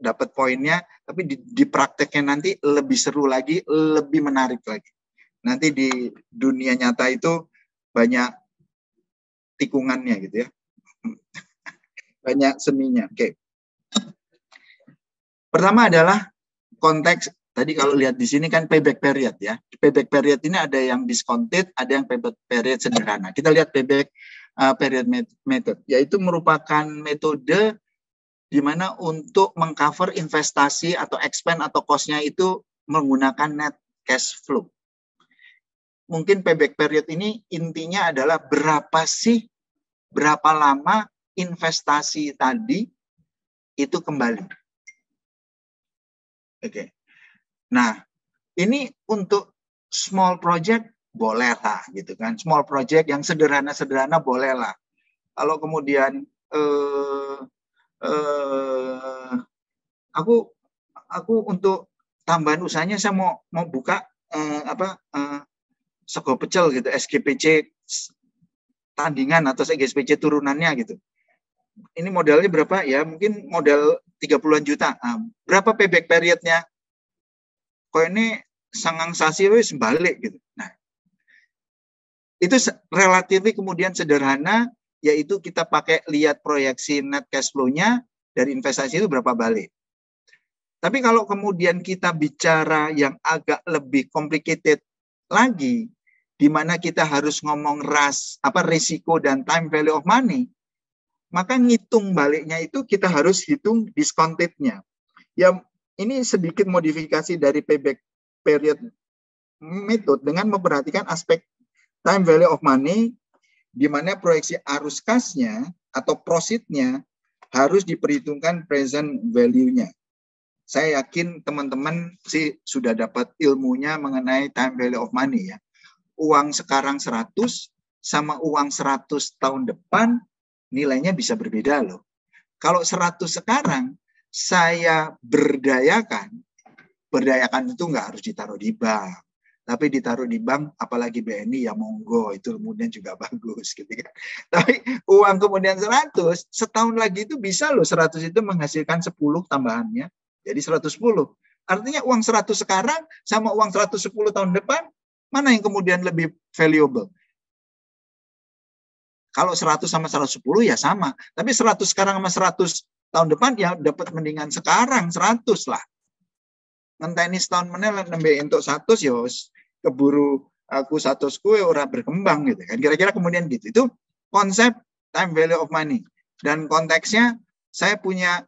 dapat poinnya, tapi di prakteknya nanti lebih seru lagi, lebih menarik lagi. Nanti di dunia nyata itu banyak tikungannya gitu ya. Banyak seninya. Oke. Pertama adalah konteks, tadi kalau lihat di sini kan payback period ya. Payback period ini ada yang discounted, ada yang payback period sederhana. Kita lihat payback period method, yaitu merupakan metode di mana untuk mengcover investasi atau expense atau cost-nya itu menggunakan net cash flow. Mungkin payback period ini intinya adalah berapa lama investasi tadi itu kembali. Oke. Nah, ini untuk small project boleh lah gitu kan. Small project yang sederhana-sederhana boleh lah. Kalau kemudian aku untuk tambahan usahanya saya mau buka sego pecel gitu, SGPC tandingan atau SGPC turunannya gitu. Ini modalnya berapa ya? Mungkin modal 30-an juta. Nah, berapa payback periodnya? Kok ini sangang sasi wis balik gitu. Nah, itu relatif kemudian sederhana, yaitu kita pakai lihat proyeksi net cash flow-nya dari investasi itu berapa balik. Tapi kalau kemudian kita bicara yang agak lebih complicated lagi, di mana kita harus ngomong risiko dan time value of money, maka ngitung baliknya itu kita harus hitung discounted-nya. Ya, ini sedikit modifikasi dari payback period method dengan memperhatikan aspek time value of money, di mana proyeksi arus kasnya atau proceed-nya harus diperhitungkan present value-nya. Saya yakin teman-teman sih sudah dapat ilmunya mengenai time value of money ya. Uang sekarang 100 sama uang 100 tahun depan nilainya bisa berbeda loh. Kalau 100 sekarang saya berdayakan itu nggak harus ditaruh di bank. Tapi ditaruh di bank, apalagi BNI ya monggo, itu kemudian juga bagus gitu kan. Tapi uang kemudian 100, setahun lagi itu bisa loh 100 itu menghasilkan 10 tambahannya. Jadi 110. Artinya uang 100 sekarang sama uang 110 tahun depan, mana yang kemudian lebih valuable? Kalau 100 sama 110 ya sama. Tapi 100 sekarang sama 100 tahun depan ya dapat mendingan sekarang 100 lah. Ngenteni setahun meneh nembe entuk 100 ya keburu aku 100 kue ora berkembang gitu kan. Kira-kira kemudian gitu. Itu konsep time value of money. Dan konteksnya saya punya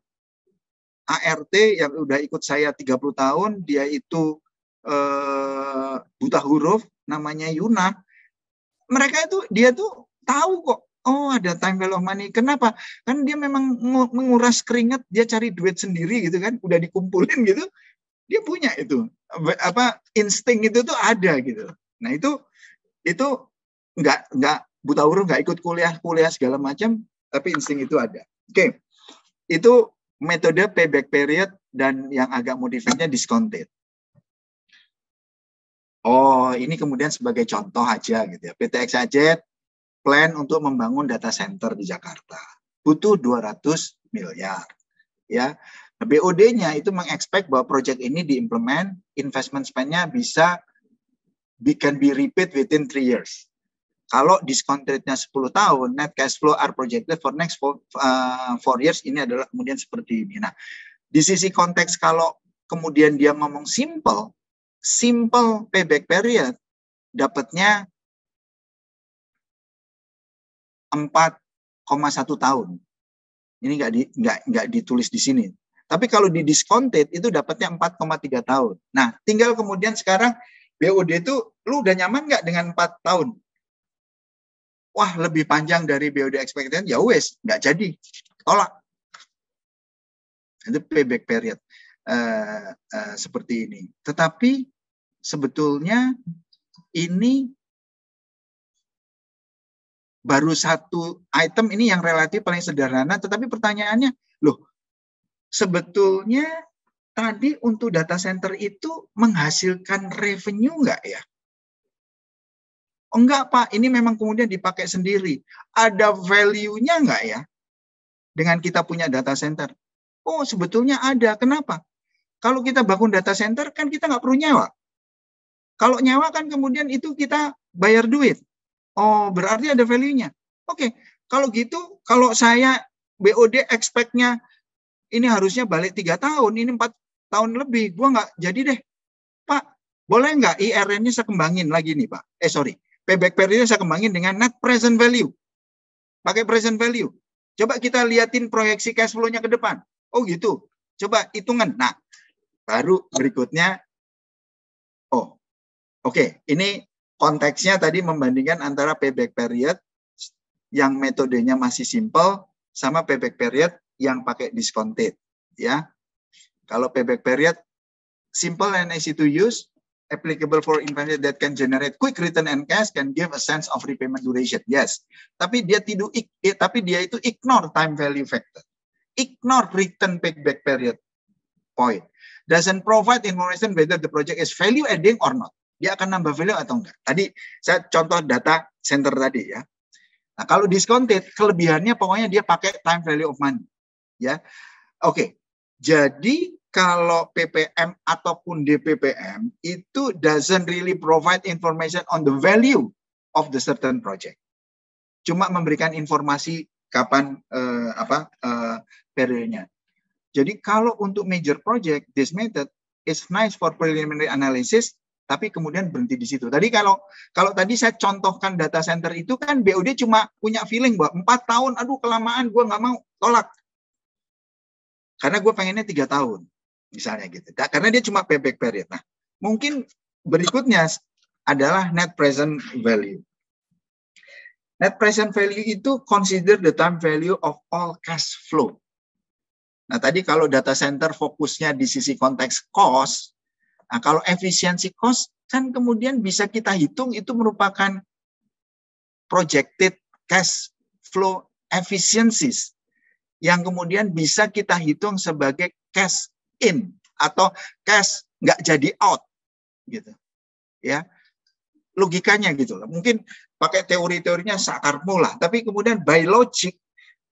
ART yang udah ikut saya 30 tahun, dia itu buta huruf, namanya Yuna. Dia tuh tahu kok, oh ada time value of money. Kenapa? Kan dia memang menguras keringat, dia cari duit sendiri gitu kan, udah dikumpulin gitu, dia punya itu. Insting itu tuh ada gitu. Nah itu nggak buta huruf, nggak ikut kuliah segala macam, tapi insting itu ada. Oke. Itu metode payback period dan yang agak modifiknya discounted. Oh, ini kemudian sebagai contoh aja gitu ya. PT XYZ plan untuk membangun data center di Jakarta. Butuh 200 miliar. Ya. BOD-nya itu mengekspek bahwa proyek ini diimplement, investment spend-nya can be repeat within 3 years. Kalau discount rate-nya 10 tahun, net cash flow are projected for next 4 years, ini adalah kemudian seperti ini. Nah, di sisi konteks kalau kemudian dia ngomong simple payback period, dapatnya 4,1 tahun. Ini nggak ditulis di sini. Tapi kalau di discounted itu dapatnya 4,3 tahun. Nah, tinggal kemudian sekarang BOD itu lu udah nyaman nggak dengan 4 tahun? Wah, lebih panjang dari BOD expected, ya wes, nggak jadi. Tolak. Itu payback period seperti ini. Tetapi sebetulnya ini baru satu item ini yang relatif paling sederhana, tetapi pertanyaannya, loh, sebetulnya tadi untuk data center itu menghasilkan revenue nggak ya? Oh, enggak Pak, ini memang kemudian dipakai sendiri. Ada value-nya nggak ya dengan kita punya data center? Oh, sebetulnya ada. Kenapa? Kalau kita bangun data center kan kita nggak perlu nyewa. Kalau nyewa kan kemudian itu kita bayar duit. Oh, berarti ada value-nya. Oke, kalau gitu, kalau saya BOD expect-nya ini harusnya balik 3 tahun, ini 4 tahun lebih, gua nggak jadi deh. Pak, boleh nggak IRN-nya saya kembangin lagi nih Pak? Payback period-nya saya kembangin dengan net present value. Pakai present value. Coba kita liatin proyeksi cash flow-nya ke depan. Oh gitu. Coba hitungan. Nah, baru berikutnya. Oh, oke. Ini konteksnya tadi membandingkan antara payback period yang metodenya masih simple sama payback period yang pakai discounted. Ya. Kalau payback period simple and easy to use, applicable for investment that can generate quick return and cash can give a sense of repayment duration. Yes. Tapi dia itu ignore time value factor. Ignore return payback period point. Doesn't provide information whether the project is value adding or not. Dia akan nambah value atau enggak. Tadi saya contoh data center tadi ya. Nah, kalau discounted, kelebihannya pokoknya dia pakai time value of money. Ya. Oke. Jadi kalau PPM ataupun DPPM itu doesn't really provide information on the value of the certain project. Cuma memberikan informasi kapan periodenya. Jadi kalau untuk major project, this method is nice for preliminary analysis, tapi kemudian berhenti di situ. Tadi kalau tadi saya contohkan data center itu kan BOD cuma punya feeling bahwa 4 tahun, aduh kelamaan, gue nggak mau, tolak. Karena gue pengennya 3 tahun. Misalnya gitu. Karena dia cuma payback period. Nah, mungkin berikutnya adalah net present value. Net present value itu consider the time value of all cash flow. Nah, tadi kalau data center fokusnya di sisi konteks cost, nah kalau efisiensi cost kan kemudian bisa kita hitung itu merupakan projected cash flow efficiencies yang kemudian bisa kita hitung sebagai cash in atau cash nggak jadi out gitu ya, logikanya gitu loh. Mungkin pakai teori-teorinya sakar mula, tapi kemudian by logic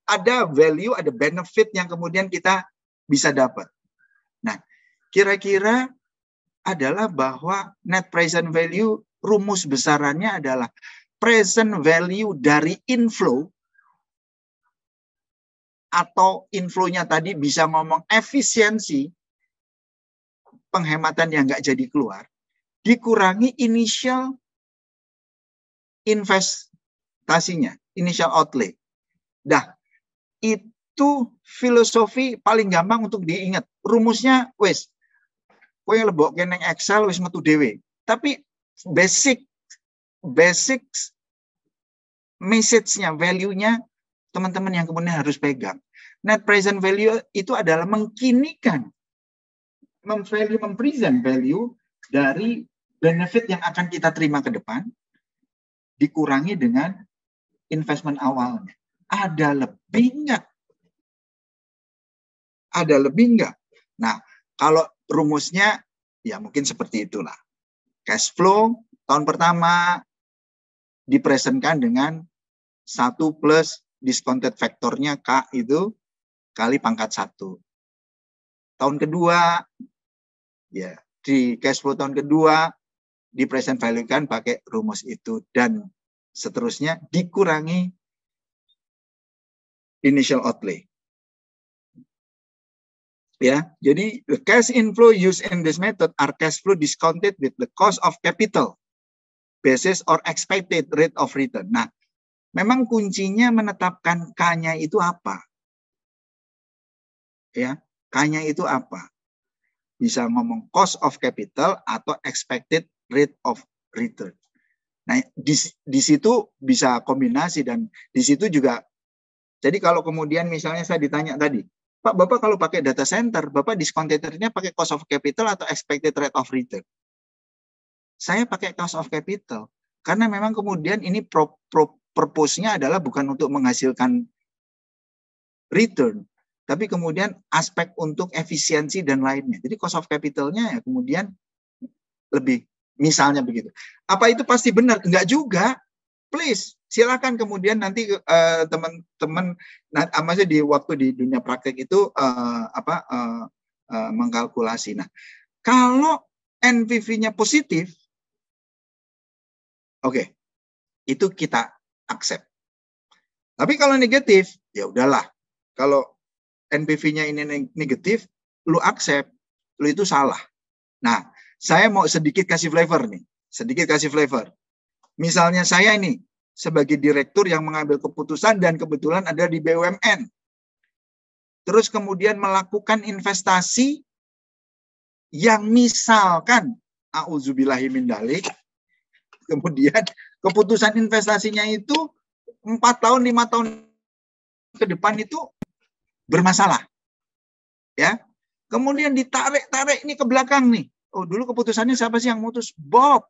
ada value, ada benefit yang kemudian kita bisa dapat. Nah, kira-kira adalah bahwa net present value rumus besarannya adalah present value dari inflow, atau inflow-nya tadi bisa ngomong efisiensi penghematan yang nggak jadi keluar, dikurangi initial investasinya, initial outlay. Dah, itu filosofi paling gampang untuk diingat. Rumusnya, wes, kowe lebok keneng Excel, wes metu dewe. Tapi basic message-nya, value-nya, teman-teman yang kemudian harus pegang. Net present value itu adalah mengkinikan, mempresent value dari benefit yang akan kita terima ke depan, dikurangi dengan investment awalnya. Ada lebih enggak? Ada lebih enggak? Nah, kalau rumusnya, ya mungkin seperti itulah. Cash flow tahun pertama dipresentkan dengan 1 plus discounted faktornya K itu kali pangkat 1. Tahun kedua, ya di cash flow tahun kedua di present value kan pakai rumus itu, dan seterusnya dikurangi initial outlay. Ya, jadi the cash inflow used in this method are cash flow discounted with the cost of capital basis or expected rate of return. Nah, memang kuncinya menetapkan K-nya itu apa? Ya, K-nya itu apa? Bisa ngomong cost of capital atau expected rate of return. Nah, di situ bisa kombinasi, dan di situ juga. Jadi kalau kemudian misalnya saya ditanya tadi, Pak, Bapak kalau pakai data center, Bapak discounted-nya pakai cost of capital atau expected rate of return? Saya pakai cost of capital. Karena memang kemudian ini purpose-nya adalah bukan untuk menghasilkan return, tapi kemudian aspek untuk efisiensi dan lainnya. Jadi cost of capital-nya ya kemudian lebih, misalnya begitu. Apa itu pasti benar? Enggak juga. Please, silakan kemudian nanti teman-teman, maksudnya di waktu di dunia praktek itu mengkalkulasi. Nah, kalau NPV-nya positif, oke, itu kita accept. Tapi kalau negatif, ya udahlah. Kalau NPV-nya ini negatif, lu accept, lu itu salah. Nah, saya mau sedikit kasih flavor nih, Misalnya saya ini sebagai direktur yang mengambil keputusan dan kebetulan ada di BUMN. Terus kemudian melakukan investasi yang misalkan, a'udzubillahi min dzalik, kemudian keputusan investasinya itu 4 tahun, 5 tahun ke depan itu bermasalah. Ya. Kemudian ditarik ini ke belakang nih. Oh, dulu keputusannya siapa sih yang mutus? Bob.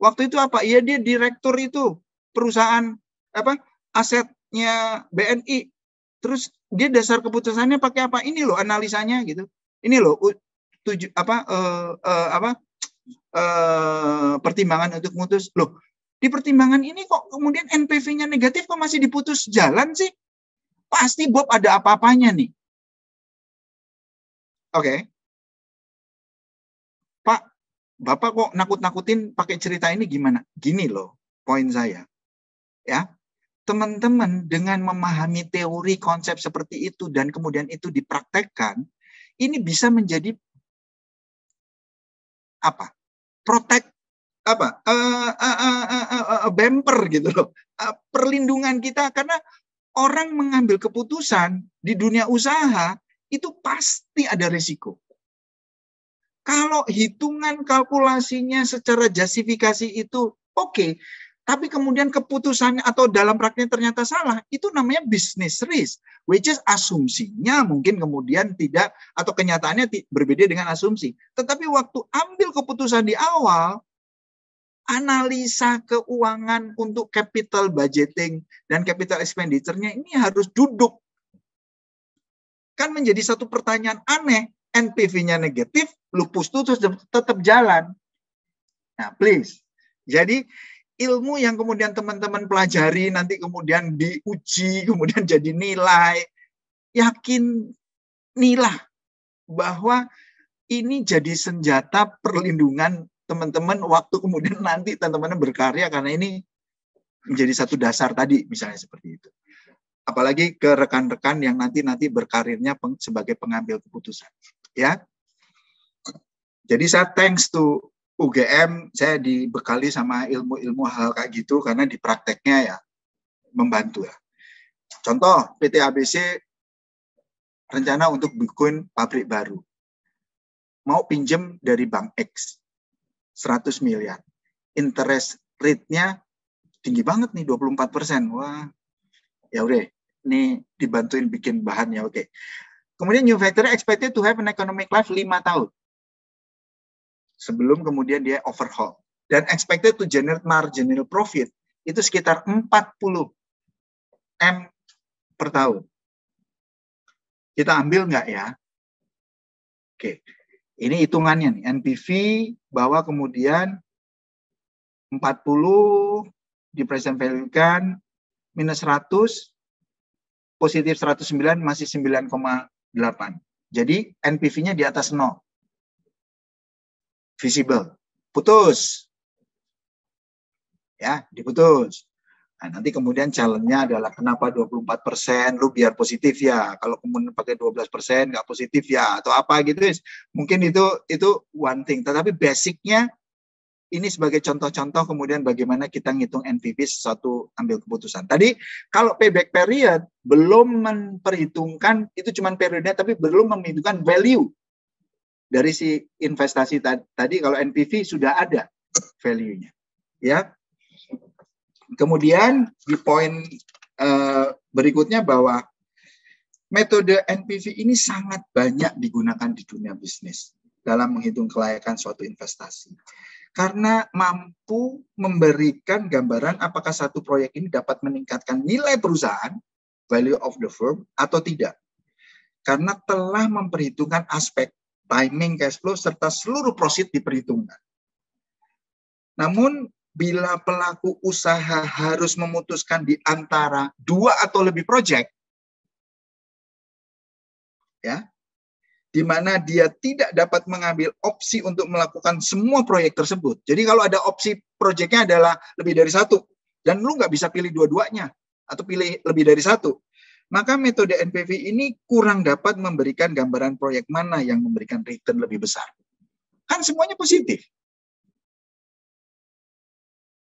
Waktu itu apa? Iya, dia direktur itu perusahaan apa? Asetnya BNI. Terus dia dasar keputusannya pakai apa? Ini loh analisanya gitu. Ini loh pertimbangan untuk mutus. Loh, di pertimbangan ini kok kemudian NPV-nya negatif kok masih diputus jalan sih? Pasti Bob ada apa-apanya nih. Oke. Pak, Bapak kok nakut-nakutin pakai cerita ini gimana? Gini loh, poin saya. Ya, teman-teman dengan memahami teori konsep seperti itu dan kemudian itu dipraktekkan, ini bisa menjadi apa? Protect apa? Bumper gitu loh. Perlindungan kita karena orang mengambil keputusan di dunia usaha itu pasti ada risiko. Kalau hitungan kalkulasinya secara justifikasi itu oke, tapi kemudian keputusannya atau dalam praktiknya ternyata salah, itu namanya business risk, which is asumsinya mungkin kemudian tidak, atau kenyataannya berbeda dengan asumsi. Tetapi waktu ambil keputusan di awal, analisa keuangan untuk capital budgeting dan capital expenditure-nya ini harus duduk. Kan menjadi satu pertanyaan aneh, NPV-nya negatif, lupus itu terus tetap jalan. Nah, please. Jadi ilmu yang kemudian teman-teman pelajari, nanti kemudian diuji, kemudian jadi nilai, yakinilah bahwa ini jadi senjata perlindungan teman-teman waktu kemudian nanti teman-teman berkarya, karena ini menjadi satu dasar tadi, misalnya seperti itu. Apalagi ke rekan-rekan yang nanti berkarirnya sebagai pengambil keputusan. Ya, jadi saya thanks to UGM, saya dibekali sama ilmu-ilmu hal kayak gitu karena di prakteknya ya membantu ya. Contoh PT ABC rencana untuk bikin pabrik baru, mau pinjem dari Bank X 100 miliar, interest rate-nya tinggi banget nih 24%. Wah, ya udah, ini dibantuin bikin bahannya, oke. Kemudian new factory expected to have an economic life 5 tahun. Sebelum kemudian dia overhaul. Dan expected to generate marginal profit itu sekitar 40 M per tahun. Kita ambil nggak ya? Oke, ini hitungannya nih. NPV bahwa kemudian 40 di present value kan minus 100, positif 109 masih 9,8. Jadi NPV-nya di atas 0. Visible. Putus. Ya, diputus. Nah, nanti kemudian challenge-nya adalah kenapa 24%, lu biar positif ya. Kalau kemudian pakai 12% nggak positif ya, atau apa gitu. Mungkin itu one thing. Tetapi basic-nya ini sebagai contoh-contoh kemudian bagaimana kita ngitung NPV sesuatu ambil keputusan. Tadi kalau payback period belum memperhitungkan, itu cuma periodnya, tapi belum memperhitungkan value dari si investasi tadi. Kalau NPV sudah ada value-nya. Ya. Kemudian di poin berikutnya bahwa metode NPV ini sangat banyak digunakan di dunia bisnis dalam menghitung kelayakan suatu investasi. Karena mampu memberikan gambaran apakah satu proyek ini dapat meningkatkan nilai perusahaan, value of the firm, atau tidak. Karena telah memperhitungkan aspek timing, cash flow, serta seluruh proceed diperhitungkan. Namun, bila pelaku usaha harus memutuskan di antara 2 atau lebih proyek, ya, di mana dia tidak dapat mengambil opsi untuk melakukan semua proyek tersebut. Jadi kalau ada opsi proyeknya adalah lebih dari 1, dan lu nggak bisa pilih dua-duanya, atau pilih lebih dari 1, maka metode NPV ini kurang dapat memberikan gambaran proyek mana yang memberikan return lebih besar. Kan semuanya positif.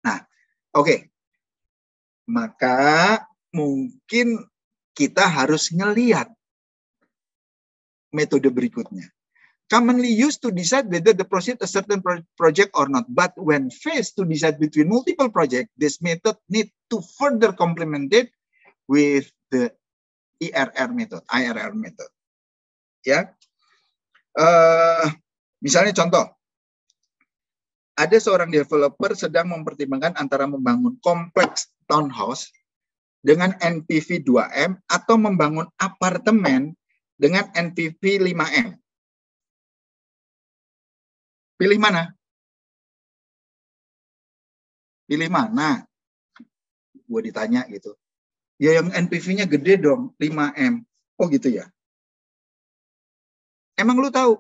Nah, oke. Maka mungkin kita harus ngelihat metode berikutnya. Commonly used to decide whether the proceed a certain project or not. But when faced to decide between multiple projects, this method need to further complemented with the IRR method. Ya, misalnya contoh, ada seorang developer sedang mempertimbangkan antara membangun kompleks townhouse dengan NPV 2M atau membangun apartemen dengan NPV 5M. Pilih mana? Pilih mana? Gue ditanya gitu. Ya yang NPV-nya gede dong, 5M. Oh gitu ya. Emang lu tahu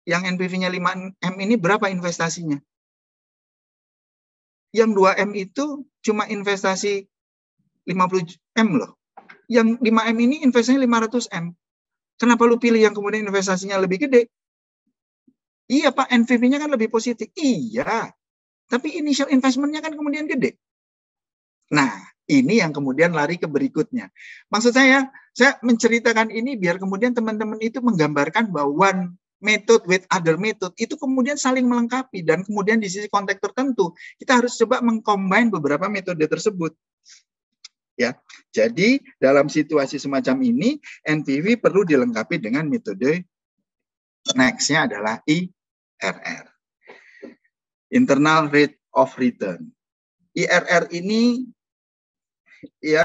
yang NPV-nya 5M ini berapa investasinya? Yang 2M itu cuma investasi 50M loh. Yang 5M ini investasinya 500M. Kenapa lu pilih yang kemudian investasinya lebih gede? Iya Pak, NPV-nya kan lebih positif. Iya, tapi initial investment-nya kan kemudian gede. Nah, ini yang kemudian lari ke berikutnya. Maksud saya menceritakan ini biar kemudian teman-teman itu menggambarkan bahwa one method with other method itu kemudian saling melengkapi, dan kemudian di sisi konteks tertentu kita harus coba mengcombine beberapa metode tersebut. Ya, jadi dalam situasi semacam ini NPV perlu dilengkapi dengan metode next-nya adalah IRR, Internal Rate of Return. IRR ini ya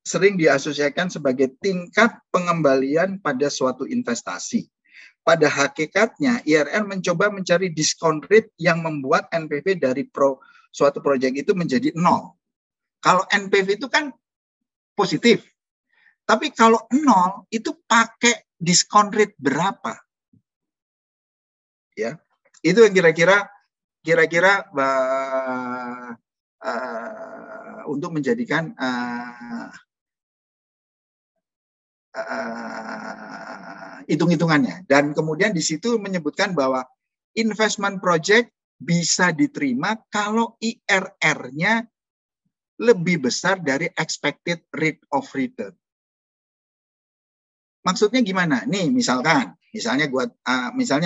sering diasosiasikan sebagai tingkat pengembalian pada suatu investasi. Pada hakikatnya IRR mencoba mencari discount rate yang membuat NPV dari suatu proyek itu menjadi 0. Kalau NPV itu kan positif. Tapi kalau 0 itu pakai diskon rate berapa? Ya. Itu yang kira-kira untuk menjadikan hitung-hitungannya. Dan kemudian di situ menyebutkan bahwa investment project bisa diterima kalau IRR-nya lebih besar dari expected rate of return. Maksudnya gimana? Nih, misalnya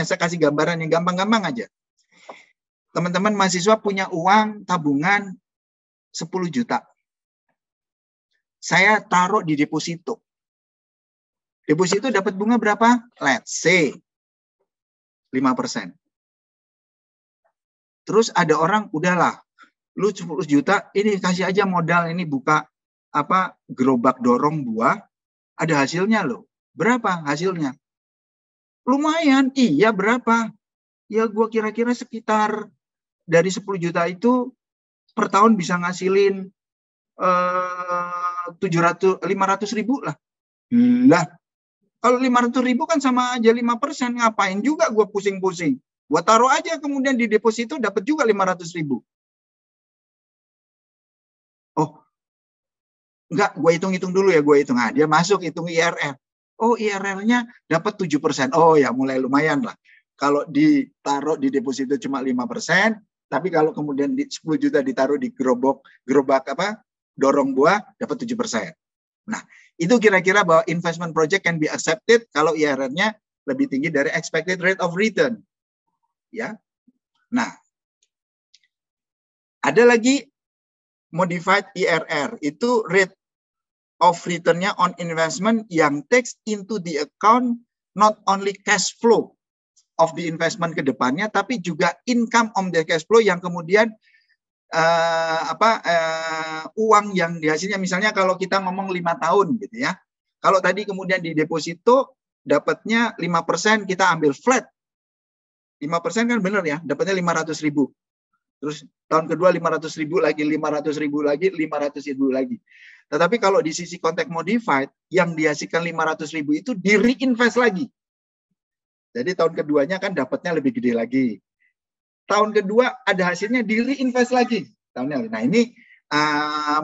saya kasih gambaran yang gampang-gampang aja. Teman-teman mahasiswa punya uang tabungan 10 juta. Saya taruh di deposito. Deposito dapat bunga berapa? Let's say 5%. Terus ada orang, udahlah, lu 10 juta, ini kasih aja modal, ini buka gerobak dorong buah, ada hasilnya loh. Berapa hasilnya? Lumayan, iya berapa? Ya gue kira-kira sekitar dari 10 juta itu per tahun bisa ngasilin 500 ribu lah. Lah, kalau 500 ribu kan sama aja 5%, ngapain juga gue pusing-pusing? Gue taruh aja kemudian di deposito dapat juga 500 ribu. Oh, enggak, gue hitung-hitung dulu ya, gue hitung. Nah, dia masuk hitung IRR. Oh, IRR-nya dapat 7%. Oh ya, mulai lumayan lah. Kalau ditaruh di deposito cuma 5%, tapi kalau kemudian 10 juta ditaruh di gerobak dorong buah, dapat 7%. Nah, itu kira-kira bahwa investment project can be accepted kalau IRR-nya lebih tinggi dari expected rate of return. Ya. Nah, ada lagi modified IRR, itu rate of return-nya on investment yang takes into the account not only cash flow of the investment ke depannya, tapi juga income on the cash flow yang kemudian uang yang dihasilnya, misalnya kalau kita ngomong 5 tahun gitu ya. Kalau tadi kemudian di deposito dapatnya 5%, kita ambil flat. 5% kan benar ya, dapatnya 500 ribu. Terus tahun kedua 500 ribu lagi, 500 ribu lagi, 500 ribu lagi. Tetapi kalau di sisi konteks modified, yang dihasilkan 500 ribu itu di-reinvest lagi. Jadi tahun keduanya kan dapatnya lebih gede lagi. Tahun kedua ada hasilnya di-reinvest lagi. Nah ini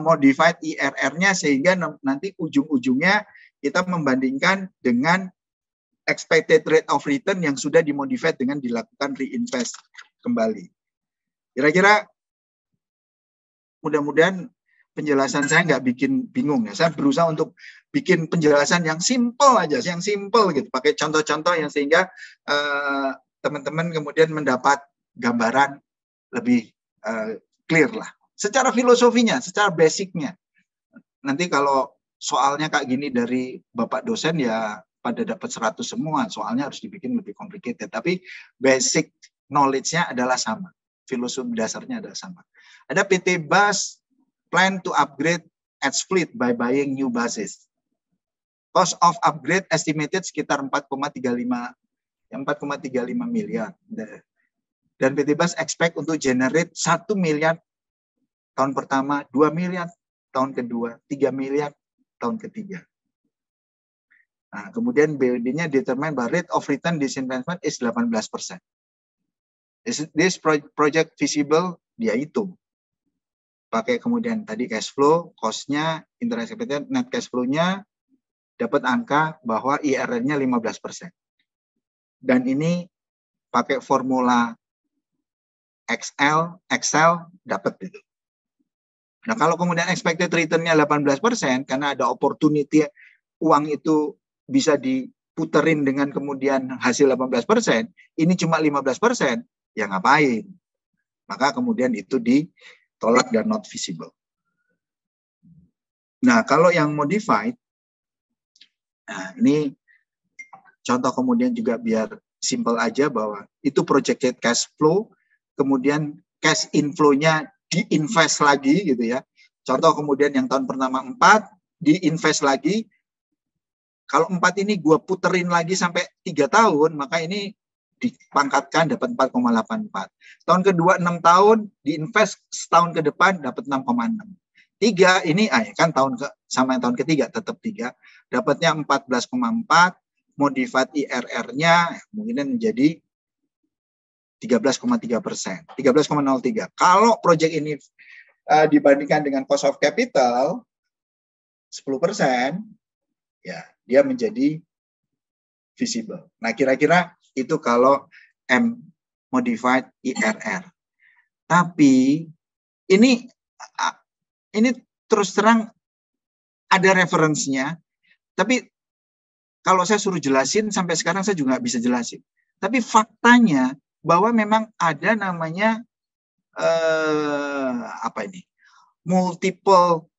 modified IRR-nya sehingga nanti ujung-ujungnya kita membandingkan dengan expected rate of return yang sudah dimodified dengan dilakukan reinvest kembali. Kira-kira mudah-mudahan penjelasan saya nggak bikin bingung ya. Saya berusaha untuk bikin penjelasan yang simple aja, yang simple gitu. Pakai contoh-contoh yang sehingga teman-teman kemudian mendapat gambaran lebih clear lah. Secara filosofinya, secara basicnya. Nanti kalau soalnya kayak gini dari Bapak dosen ya pada dapat 100 semua. Soalnya harus dibikin lebih complicated. Tapi basic knowledge-nya adalah sama. filosofi dasarnya adalah sama. Ada PT Bus plan to upgrade its fleet by buying new buses. Cost of upgrade estimated sekitar 4,35 miliar. Dan PT Bus expect untuk generate 1 miliar tahun pertama, 2 miliar tahun kedua, 3 miliar tahun ketiga. Nah, kemudian BOD-nya determine by rate of return this investment is 18%. Is this project feasible? Dia hitung. Pakai kemudian tadi cash flow, cost-nya, interest expected, net cash flow-nya, dapat angka bahwa IRR-nya 15%. Dan ini pakai formula Excel dapat itu. Nah, kalau kemudian expected return-nya 18%, karena ada opportunity uang itu bisa diputerin dengan kemudian hasil 18%, ini cuma 15%, ya ngapain? Maka kemudian itu ditolak dan not feasible. Nah, kalau yang modified, nah ini contoh kemudian juga biar simple aja bahwa itu projected cash flow, kemudian cash inflow-nya diinvest lagi gitu ya. Contoh kemudian yang tahun pertama 4, diinvest lagi. Kalau 4 ini gue puterin lagi sampai 3 tahun, maka ini dipangkatkan dapat 4,84. Tahun kedua 6 tahun, diinvest setahun ke depan dapat 6,6. 3 ini kan sama yang tahun ketiga tetap 3, dapatnya 14,4, modified IRR-nya mungkin menjadi 13,3%, 13,03. Kalau proyek ini dibandingkan dengan cost of capital 10%, ya dia menjadi visible. Nah, kira-kira itu kalau M modified IRR. Tapi ini terus terang ada referensinya, tapi kalau saya suruh jelasin sampai sekarang saya juga nggak bisa jelasin. Tapi faktanya bahwa memang ada namanya multiple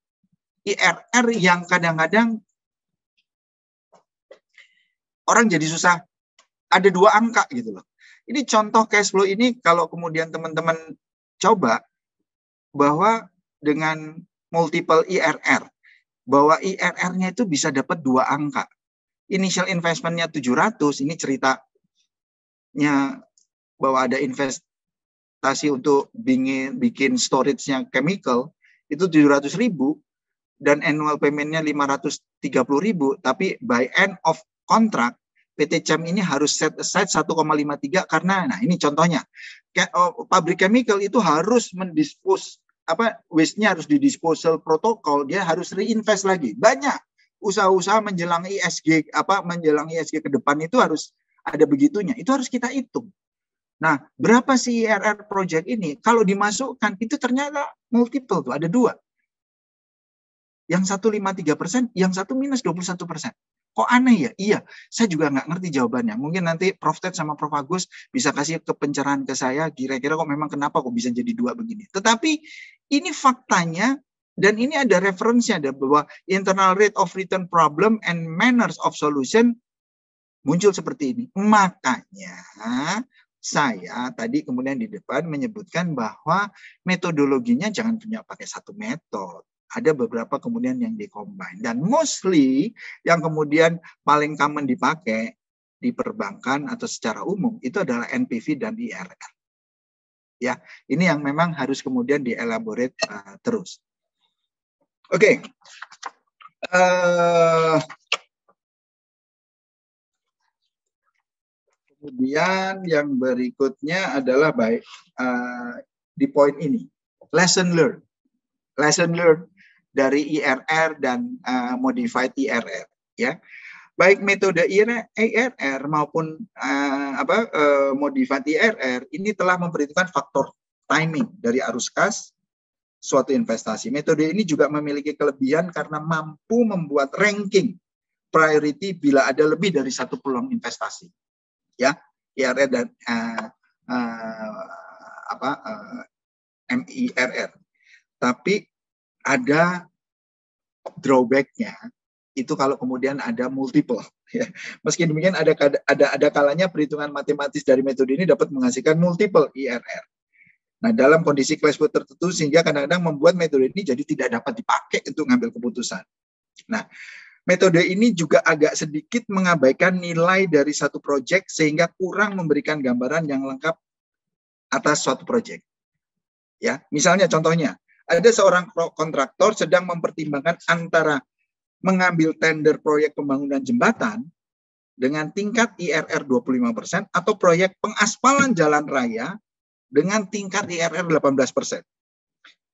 IRR yang kadang-kadang orang jadi susah, ada 2 angka gitu loh. Ini contoh cash flow ini kalau kemudian teman-teman coba bahwa dengan multiple IRR, bahwa IRR-nya itu bisa dapat 2 angka. Initial investment-nya 700, ini ceritanya bahwa ada investasi untuk bikin storage-nya chemical, itu 700.000, dan annual payment-nya 530.000, tapi by end of contract, PT CEM ini harus set aside 1,53 karena, nah ini contohnya, pabrik chemical itu harus mendispose, waste-nya harus di disposal protokol, dia harus reinvest lagi. Banyak usaha-usaha menjelang ISG, menjelang ISG ke depan itu harus ada begitunya. Itu harus kita hitung. Nah, berapa sih IRR project ini? Kalau dimasukkan, itu ternyata multiple tuh, ada 2. Yang satu 53%, yang satu minus 21%. Kok aneh ya? Iya, saya juga nggak ngerti jawabannya. Mungkin nanti Prof. Ted sama Prof. Agus bisa kasih pencerahan ke saya, kira-kira kok memang kenapa kok bisa jadi 2 begini. Tetapi ini faktanya, dan ini ada referensinya, ada bahwa internal rate of return problem and manners of solution muncul seperti ini. Makanya saya tadi kemudian di depan menyebutkan bahwa metodologinya jangan punya pakai satu metode. Ada beberapa kemudian yang di-combine. Dan mostly yang kemudian paling common dipakai di perbankan atau secara umum itu adalah NPV dan IRR. Ya, ini yang memang harus kemudian dielaborate terus. Oke. Kemudian yang berikutnya adalah di poin ini. Lesson learned. Lesson learned dari IRR dan modified IRR, ya. Baik metode IRR maupun modified IRR ini telah memperhitungkan faktor timing dari arus kas suatu investasi. Metode ini juga memiliki kelebihan karena mampu membuat ranking priority bila ada lebih dari satu peluang investasi, ya. IRR dan MIRR. Tapi ada drawback-nya itu kalau kemudian ada multiple, ya. Meski demikian ada kalanya perhitungan matematis dari metode ini dapat menghasilkan multiple IRR. Nah, dalam kondisi cash flow tertentu sehingga kadang-kadang membuat metode ini jadi tidak dapat dipakai untuk mengambil keputusan. Nah, metode ini juga agak sedikit mengabaikan nilai dari satu proyek sehingga kurang memberikan gambaran yang lengkap atas suatu proyek. Ya, misalnya contohnya, ada seorang kontraktor sedang mempertimbangkan antara mengambil tender proyek pembangunan jembatan dengan tingkat IRR 25% atau proyek pengaspalan jalan raya dengan tingkat IRR 18%.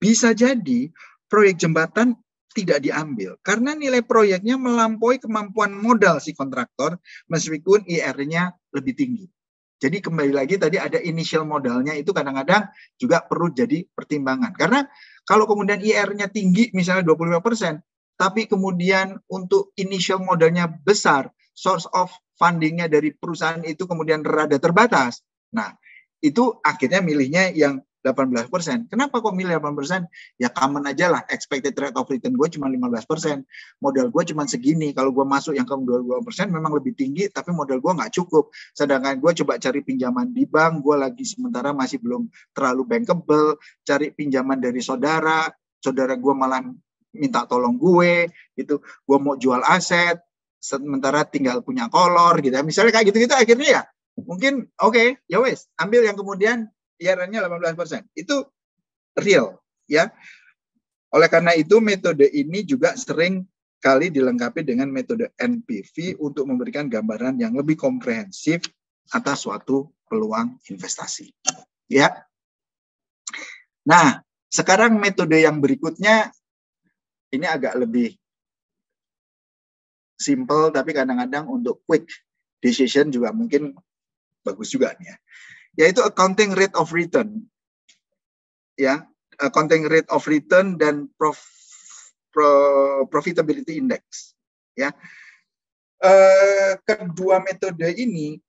Bisa jadi proyek jembatan tidak diambil karena nilai proyeknya melampaui kemampuan modal si kontraktor meskipun IRR-nya lebih tinggi. Jadi kembali lagi tadi ada initial modalnya itu kadang-kadang juga perlu jadi pertimbangan. Karena kalau kemudian IR-nya tinggi misalnya 25%, tapi kemudian untuk initial modalnya besar, source of funding-nya dari perusahaan itu kemudian rada terbatas. Nah, itu akhirnya milihnya yang 18%. Kenapa kok milih 8%? Ya common aja lah, expected rate of return gue cuma 15%. Modal gue cuma segini. Kalau gue masuk yang ke 22% memang lebih tinggi, tapi modal gue nggak cukup. Sedangkan gue coba cari pinjaman di bank, gue lagi sementara masih belum terlalu bankable, cari pinjaman dari saudara gue malah minta tolong gue, gitu. Gue mau jual aset, sementara tinggal punya kolor, gitu. Misalnya kayak gitu-gitu akhirnya ya, mungkin oke, ya wes, ambil yang kemudian IRR-nya 18%. Itu real, ya. Oleh karena itu metode ini juga sering kali dilengkapi dengan metode NPV untuk memberikan gambaran yang lebih komprehensif atas suatu peluang investasi. Ya. Nah, sekarang metode yang berikutnya ini agak lebih simple, tapi kadang-kadang untuk quick decision juga mungkin bagus juga nih ya. Yaitu accounting rate of return, ya, accounting rate of return dan profitability index, ya. Kedua metode ini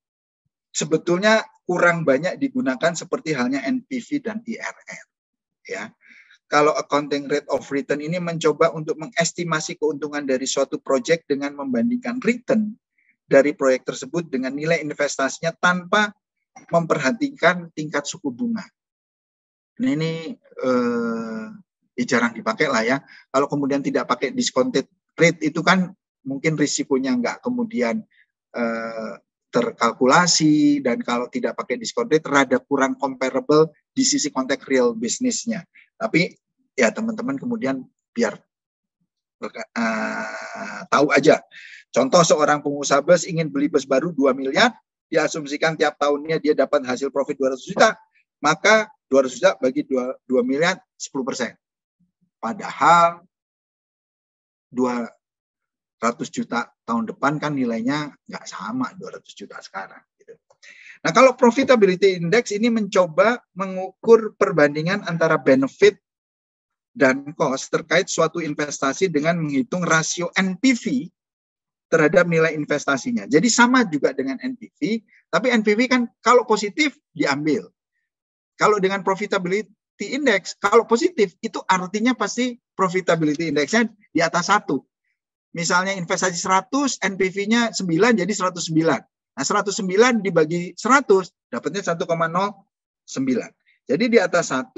sebetulnya kurang banyak digunakan seperti halnya NPV dan IRR, ya. Kalau accounting rate of return ini mencoba untuk mengestimasi keuntungan dari suatu proyek dengan membandingkan return dari proyek tersebut dengan nilai investasinya tanpa memperhatikan tingkat suku bunga. Nah, ini jarang dipakai lah ya. Kalau kemudian tidak pakai discounted rate itu kan mungkin risikonya nggak kemudian terkalkulasi, dan kalau tidak pakai discounted rada kurang comparable di sisi konteks real bisnisnya. Tapi ya teman-teman kemudian biar tahu aja. Contoh seorang pengusaha bus ingin beli bus baru 2 miliar, diasumsikan tiap tahunnya dia dapat hasil profit 200 juta, maka 200 juta bagi 2 miliar 10%. Padahal 200 juta tahun depan kan nilainya nggak sama 200 juta sekarang. Gitu. Nah, kalau profitability index ini mencoba mengukur perbandingan antara benefit dan cost terkait suatu investasi dengan menghitung rasio NPV terhadap nilai investasinya. Jadi sama juga dengan NPV, tapi NPV kan kalau positif diambil. Kalau dengan profitability index, kalau positif itu artinya pasti profitability indexnya di atas 1. Misalnya investasi 100, NPV-nya 9 jadi 109. Nah, 109 dibagi 100 dapatnya 1,09. Jadi di atas 1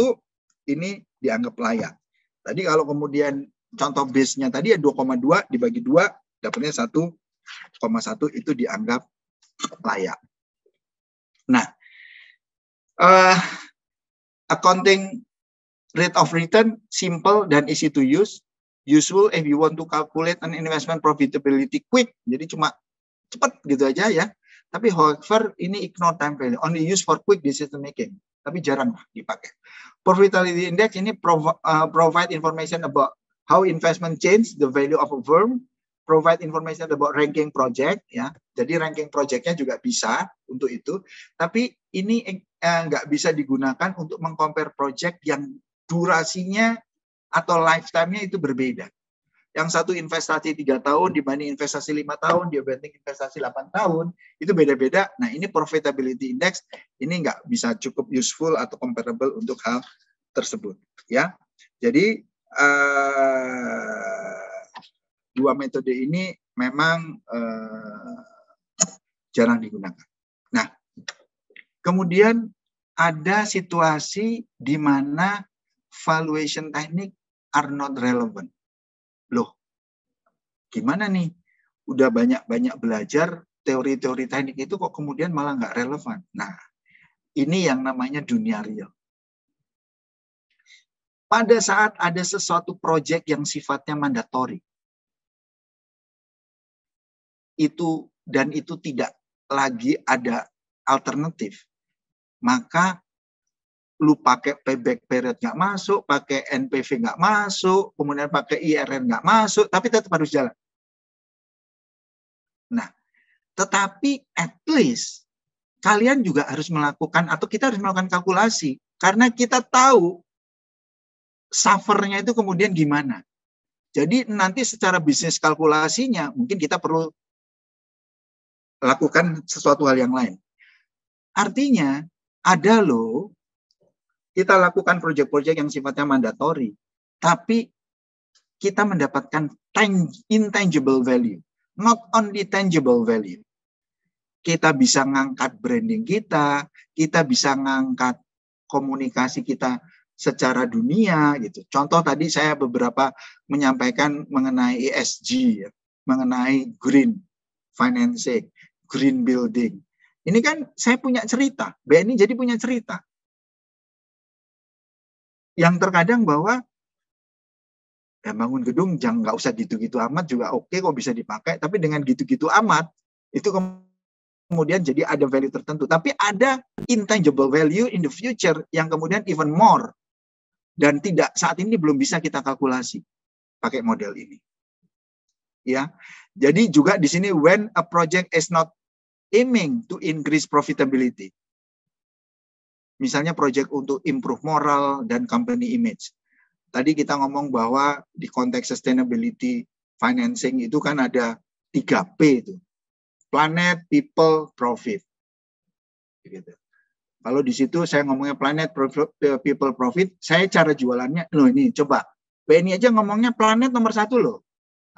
ini dianggap layak. Tadi kalau kemudian contoh base-nya tadi ya 2,2 dibagi 2 dapatnya 1,1 itu dianggap layak. Nah, accounting rate of return simple dan easy to use. Useful if you want to calculate an investment profitability quick. Jadi cuma cepat gitu aja ya. Tapi however ini ignore time value. Only use for quick decision making. Tapi jarang dipakai. Profitability index ini provide information about how investment change the value of a firm. Provide information about ranking project, ya. Jadi ranking projectnya juga bisa untuk itu. Tapi ini nggak bisa digunakan untuk mengcompare project yang durasinya atau lifetime-nya itu berbeda. Yang satu investasi 3 tahun dibanding investasi 5 tahun, dibanding investasi 8 tahun, itu beda-beda. Nah, ini profitability index ini nggak bisa cukup useful atau comparable untuk hal tersebut, ya. Jadi dua metode ini memang jarang digunakan. Nah, kemudian ada situasi di mana valuation teknik are not relevant. Loh, gimana nih? Udah banyak-banyak belajar teori-teori teknik itu kok kemudian malah nggak relevan. Nah, ini yang namanya dunia real. Pada saat ada sesuatu proyek yang sifatnya mandatori, itu tidak lagi ada alternatif, maka lu pakai payback period nggak masuk, pakai NPV nggak masuk, kemudian pakai IRR nggak masuk, tapi tetap harus jalan. Nah, tetapi at least kalian juga harus melakukan, atau kita harus melakukan kalkulasi, karena kita tahu suffernya itu kemudian gimana. Jadi nanti secara bisnis kalkulasinya, mungkin kita perlu lakukan sesuatu hal yang lain. Artinya, ada loh, kita lakukan proyek-proyek yang sifatnya mandatori, tapi kita mendapatkan intangible value, not only tangible value. Kita bisa ngangkat branding kita bisa ngangkat komunikasi kita secara dunia gitu. Contoh tadi saya beberapa menyampaikan mengenai ESG, ya, mengenai green financing, green building. Ini kan saya punya cerita, BNI jadi punya cerita. Yang terkadang bahwa ya bangun gedung jangan nggak usah gitu-gitu amat juga oke kok bisa dipakai, tapi dengan gitu-gitu amat itu kemudian jadi ada value tertentu, tapi ada intangible value in the future yang kemudian even more dan tidak saat ini belum bisa kita kalkulasi pakai model ini. Ya. Jadi juga di sini when a project is not aiming to increase profitability. Misalnya proyek untuk improve moral dan company image. Tadi kita ngomong bahwa di konteks sustainability financing itu kan ada 3P itu. Planet, people, profit. Gitu. Kalau di situ saya ngomongnya planet, people, profit, saya cara jualannya, loh ini coba. BNI aja ngomongnya planet nomor 1 loh.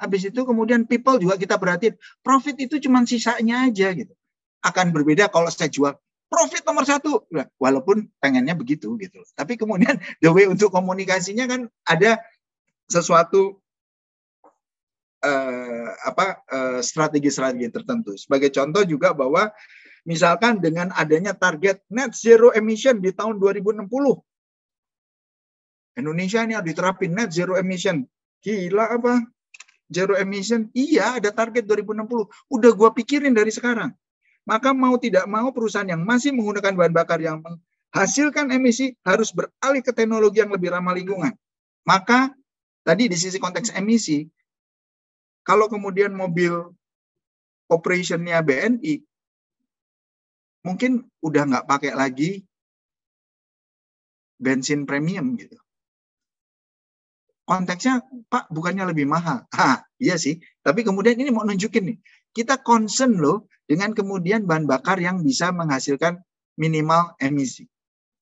Habis itu kemudian people juga kita perhatiin. Profit itu cuma sisanya aja gitu. Akan berbeda kalau saya jual profit nomor 1, walaupun pengennya begitu gitu. Tapi kemudian the way untuk komunikasinya kan ada sesuatu strategi-strategi tertentu. Sebagai contoh juga bahwa misalkan dengan adanya target net zero emission di tahun 2060, Indonesia ini harus diterapin net zero emission. Gila apa? Zero emission? Iya, ada target 2060. Udah gua pikirin dari sekarang. Maka mau tidak mau perusahaan yang masih menggunakan bahan bakar yang menghasilkan emisi harus beralih ke teknologi yang lebih ramah lingkungan. Maka tadi di sisi konteks emisi, kalau kemudian mobil operationnya BNI, mungkin udah nggak pakai lagi bensin premium gitu. Konteksnya, Pak, bukannya lebih mahal? Iya sih. Tapi kemudian ini mau nunjukin nih, kita concern loh dengan kemudian bahan bakar yang bisa menghasilkan minimal emisi.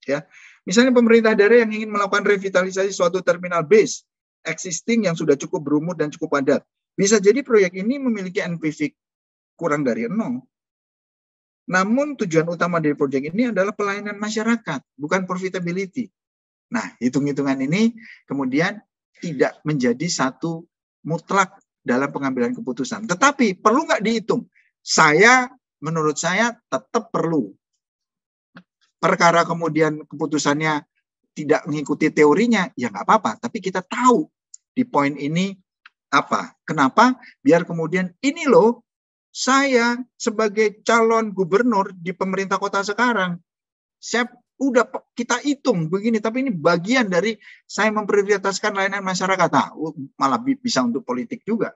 Ya, misalnya pemerintah daerah yang ingin melakukan revitalisasi suatu terminal base existing yang sudah cukup berumur dan cukup padat, bisa jadi proyek ini memiliki NPV kurang dari 0. Namun tujuan utama dari proyek ini adalah pelayanan masyarakat, bukan profitability. Nah, hitung-hitungan ini kemudian tidak menjadi satu mutlak dalam pengambilan keputusan. Tetapi perlu nggak dihitung? Menurut saya tetap perlu. Perkara kemudian keputusannya tidak mengikuti teorinya, ya nggak apa-apa. Tapi kita tahu di poin ini apa. Kenapa? Biar kemudian ini loh, saya sebagai calon gubernur di pemerintah kota sekarang, saya udah kita hitung begini, tapi ini bagian dari saya memprioritaskan layanan masyarakat. Nah, malah bisa untuk politik juga.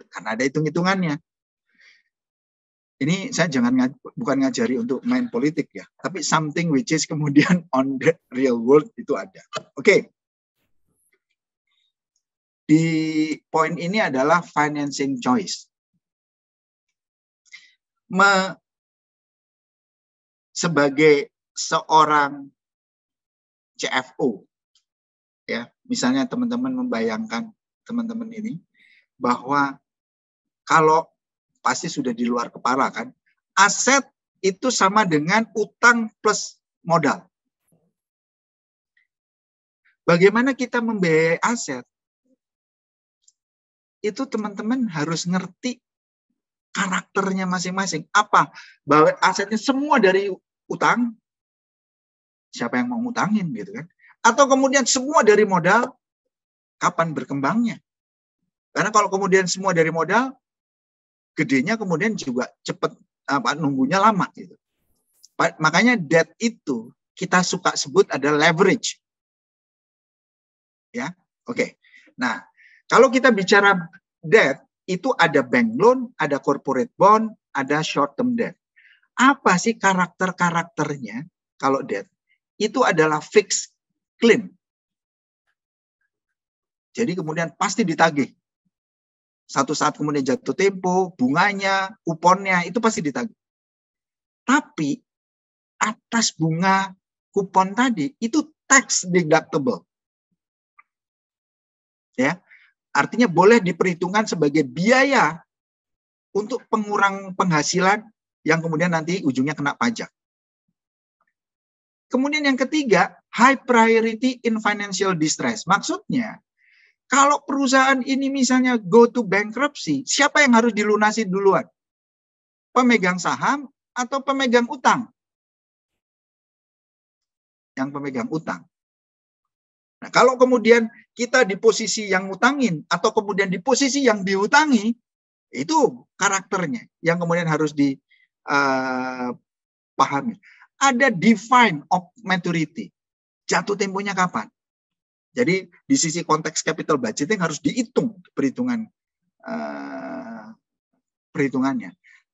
Karena ada hitung-hitungannya. Ini saya bukan ngajari untuk main politik ya, tapi something which is kemudian on the real world itu ada. Oke. Di poin ini adalah financing choice. Sebagai seorang CFO, ya, misalnya teman-teman membayangkan teman-teman ini bahwa kalau pasti sudah di luar kepala kan, aset itu sama dengan utang plus modal. Bagaimana kita membiayai aset? Itu teman-teman harus ngerti karakternya masing-masing. Apa? Bahwa asetnya semua dari utang, siapa yang mau ngutangin gitu kan? Atau kemudian semua dari modal, kapan berkembangnya? Karena kalau kemudian semua dari modal, gedenya kemudian juga cepat nunggunya lama gitu. Makanya debt itu kita suka sebut ada leverage. Ya, oke. Nah, kalau kita bicara debt, itu ada bank loan, ada corporate bond, ada short term debt. Apa sih karakter-karakternya kalau debt? Itu adalah fixed claim. Jadi kemudian pasti ditagih. Satu saat kemudian jatuh tempo, bunganya, kuponnya, itu pasti ditagih. Tapi atas bunga kupon tadi, itu tax deductible. Ya, artinya boleh diperhitungkan sebagai biaya untuk pengurang penghasilan yang kemudian nanti ujungnya kena pajak. Kemudian yang ketiga, high priority in financial distress. Maksudnya, kalau perusahaan ini misalnya go to bankruptcy, siapa yang harus dilunasi duluan? Pemegang saham atau pemegang utang? Yang pemegang utang. Nah, kalau kemudian kita di posisi yang ngutangin atau kemudian di posisi yang diutangi, itu karakternya yang kemudian harus dipahami. Ada define of maturity. Jatuh temponya kapan? Jadi di sisi konteks capital budgeting harus dihitung perhitungannya.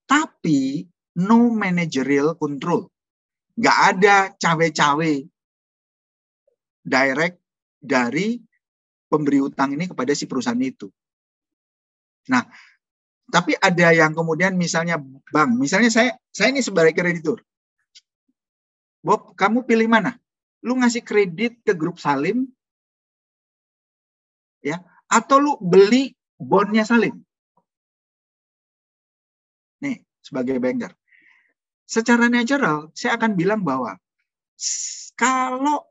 Tapi no managerial control. Nggak ada cawe-cawe direct dari pemberi utang ini kepada si perusahaan itu. Nah, tapi ada yang kemudian misalnya bank, misalnya saya ini sebagai kreditur. Bob, kamu pilih mana? Lu ngasih kredit ke grup Salim, ya, atau lu beli bondnya Salim? Nih, sebagai banker. Secara natural, saya akan bilang bahwa kalau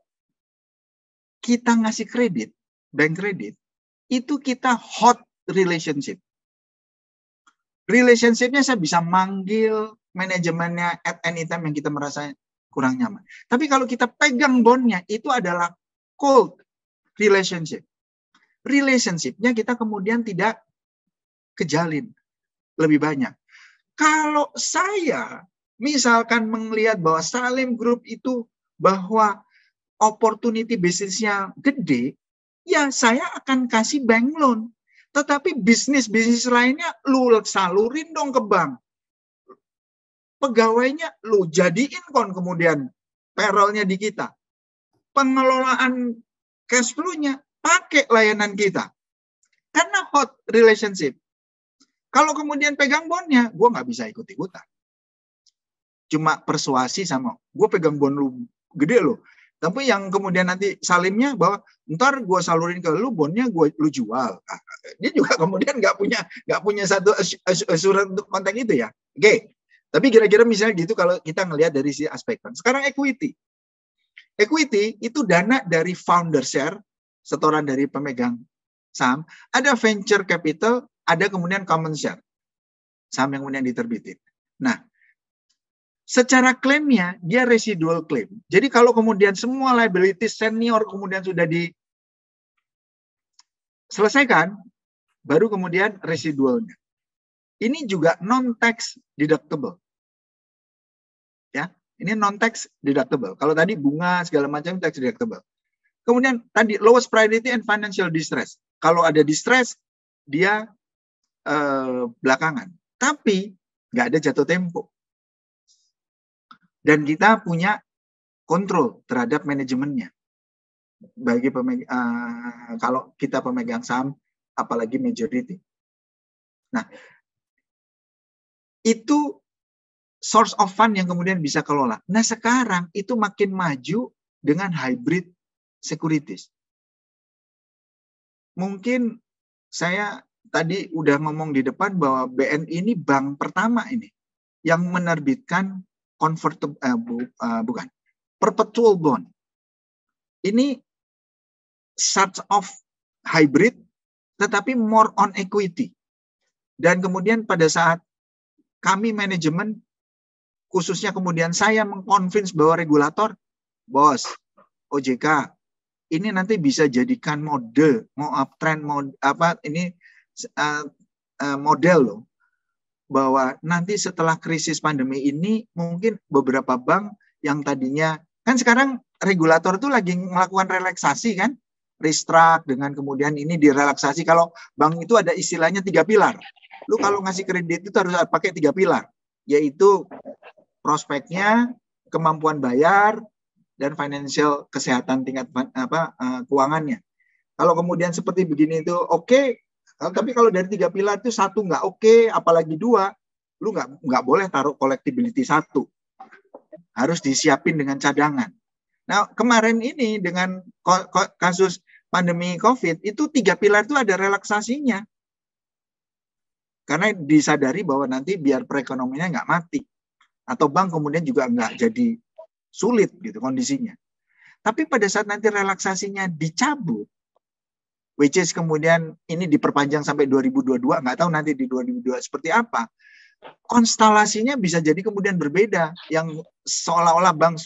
kita ngasih kredit, bank kredit, itu kita hot relationship. Relationship-nya saya bisa manggil manajemennya at any time yang kita merasa kurang nyaman. Tapi kalau kita pegang bondnya, itu adalah cold relationship. Relationship-nya kita kemudian tidak kejalin lebih banyak. Kalau saya misalkan melihat bahwa Salim Group itu bahwa opportunity bisnisnya gede, ya saya akan kasih bank loan. Tetapi bisnis-bisnis lainnya lu salurin dong ke bank. Pegawainya lu jadiin kemudian payroll-nya di kita. Pengelolaan cash flow-nya pakai layanan kita. Karena hot relationship. Kalau kemudian pegang bondnya, gue nggak bisa ikut-ikutan. Cuma persuasi sama, gue pegang bond lu gede loh. Tapi yang kemudian nanti Salimnya bahwa ntar gue salurin ke lu, bondnya lu jual. Dia juga kemudian nggak punya satu assurance untuk konten itu ya. Oke. Tapi kira-kira misalnya gitu kalau kita ngelihat dari si aspek. Sekarang equity. Equity itu dana dari founder share, setoran dari pemegang saham. Ada venture capital, ada kemudian common share. Saham yang kemudian diterbitin. Nah, secara klaimnya, dia residual claim. Jadi kalau kemudian semua liability senior kemudian sudah diselesaikan, baru kemudian residualnya. Ini juga non-tax deductible. Ya, ini non-tax deductible. Kalau tadi bunga segala macam tax deductible. Kemudian tadi lowest priority and financial distress. Kalau ada distress, dia belakangan. Tapi nggak ada jatuh tempo. Dan kita punya kontrol terhadap manajemennya. Bagi kalau kita pemegang saham, apalagi majority. Nah, itu source of fund yang kemudian bisa kelola. Nah, sekarang itu makin maju dengan hybrid securities. Mungkin saya tadi udah ngomong di depan bahwa BNI ini bank pertama ini yang menerbitkan convertible, perpetual bond. Ini sort of hybrid, tetapi more on equity. Dan kemudian pada saat kami manajemen, khususnya kemudian saya mengconvince bahwa regulator, bos, OJK, ini nanti bisa jadikan model, mau uptrend, model loh, bahwa nanti setelah krisis pandemi ini mungkin beberapa bank yang tadinya, kan sekarang regulator itu lagi melakukan relaksasi kan, restruct dengan kemudian ini direlaksasi. Kalau bank itu ada istilahnya 3 pilar. Lu kalau ngasih kredit itu harus pakai 3 pilar, yaitu prospeknya, kemampuan bayar, dan financial kesehatan tingkat keuangannya. Kalau kemudian seperti begini itu oke, tapi kalau dari 3 pilar itu 1 nggak oke, apalagi 2, lu nggak boleh taruh collectibility 1. Harus disiapin dengan cadangan. Nah, kemarin ini dengan kasus pandemi COVID, itu 3 pilar itu ada relaksasinya. Karena disadari bahwa nanti biar perekonomiannya nggak mati. Atau bank kemudian juga nggak jadi sulit gitu kondisinya. Tapi pada saat nanti relaksasinya dicabut, which is kemudian ini diperpanjang sampai 2022, nggak tahu nanti di 2022 seperti apa, konstelasinya bisa jadi kemudian berbeda, yang seolah-olah bank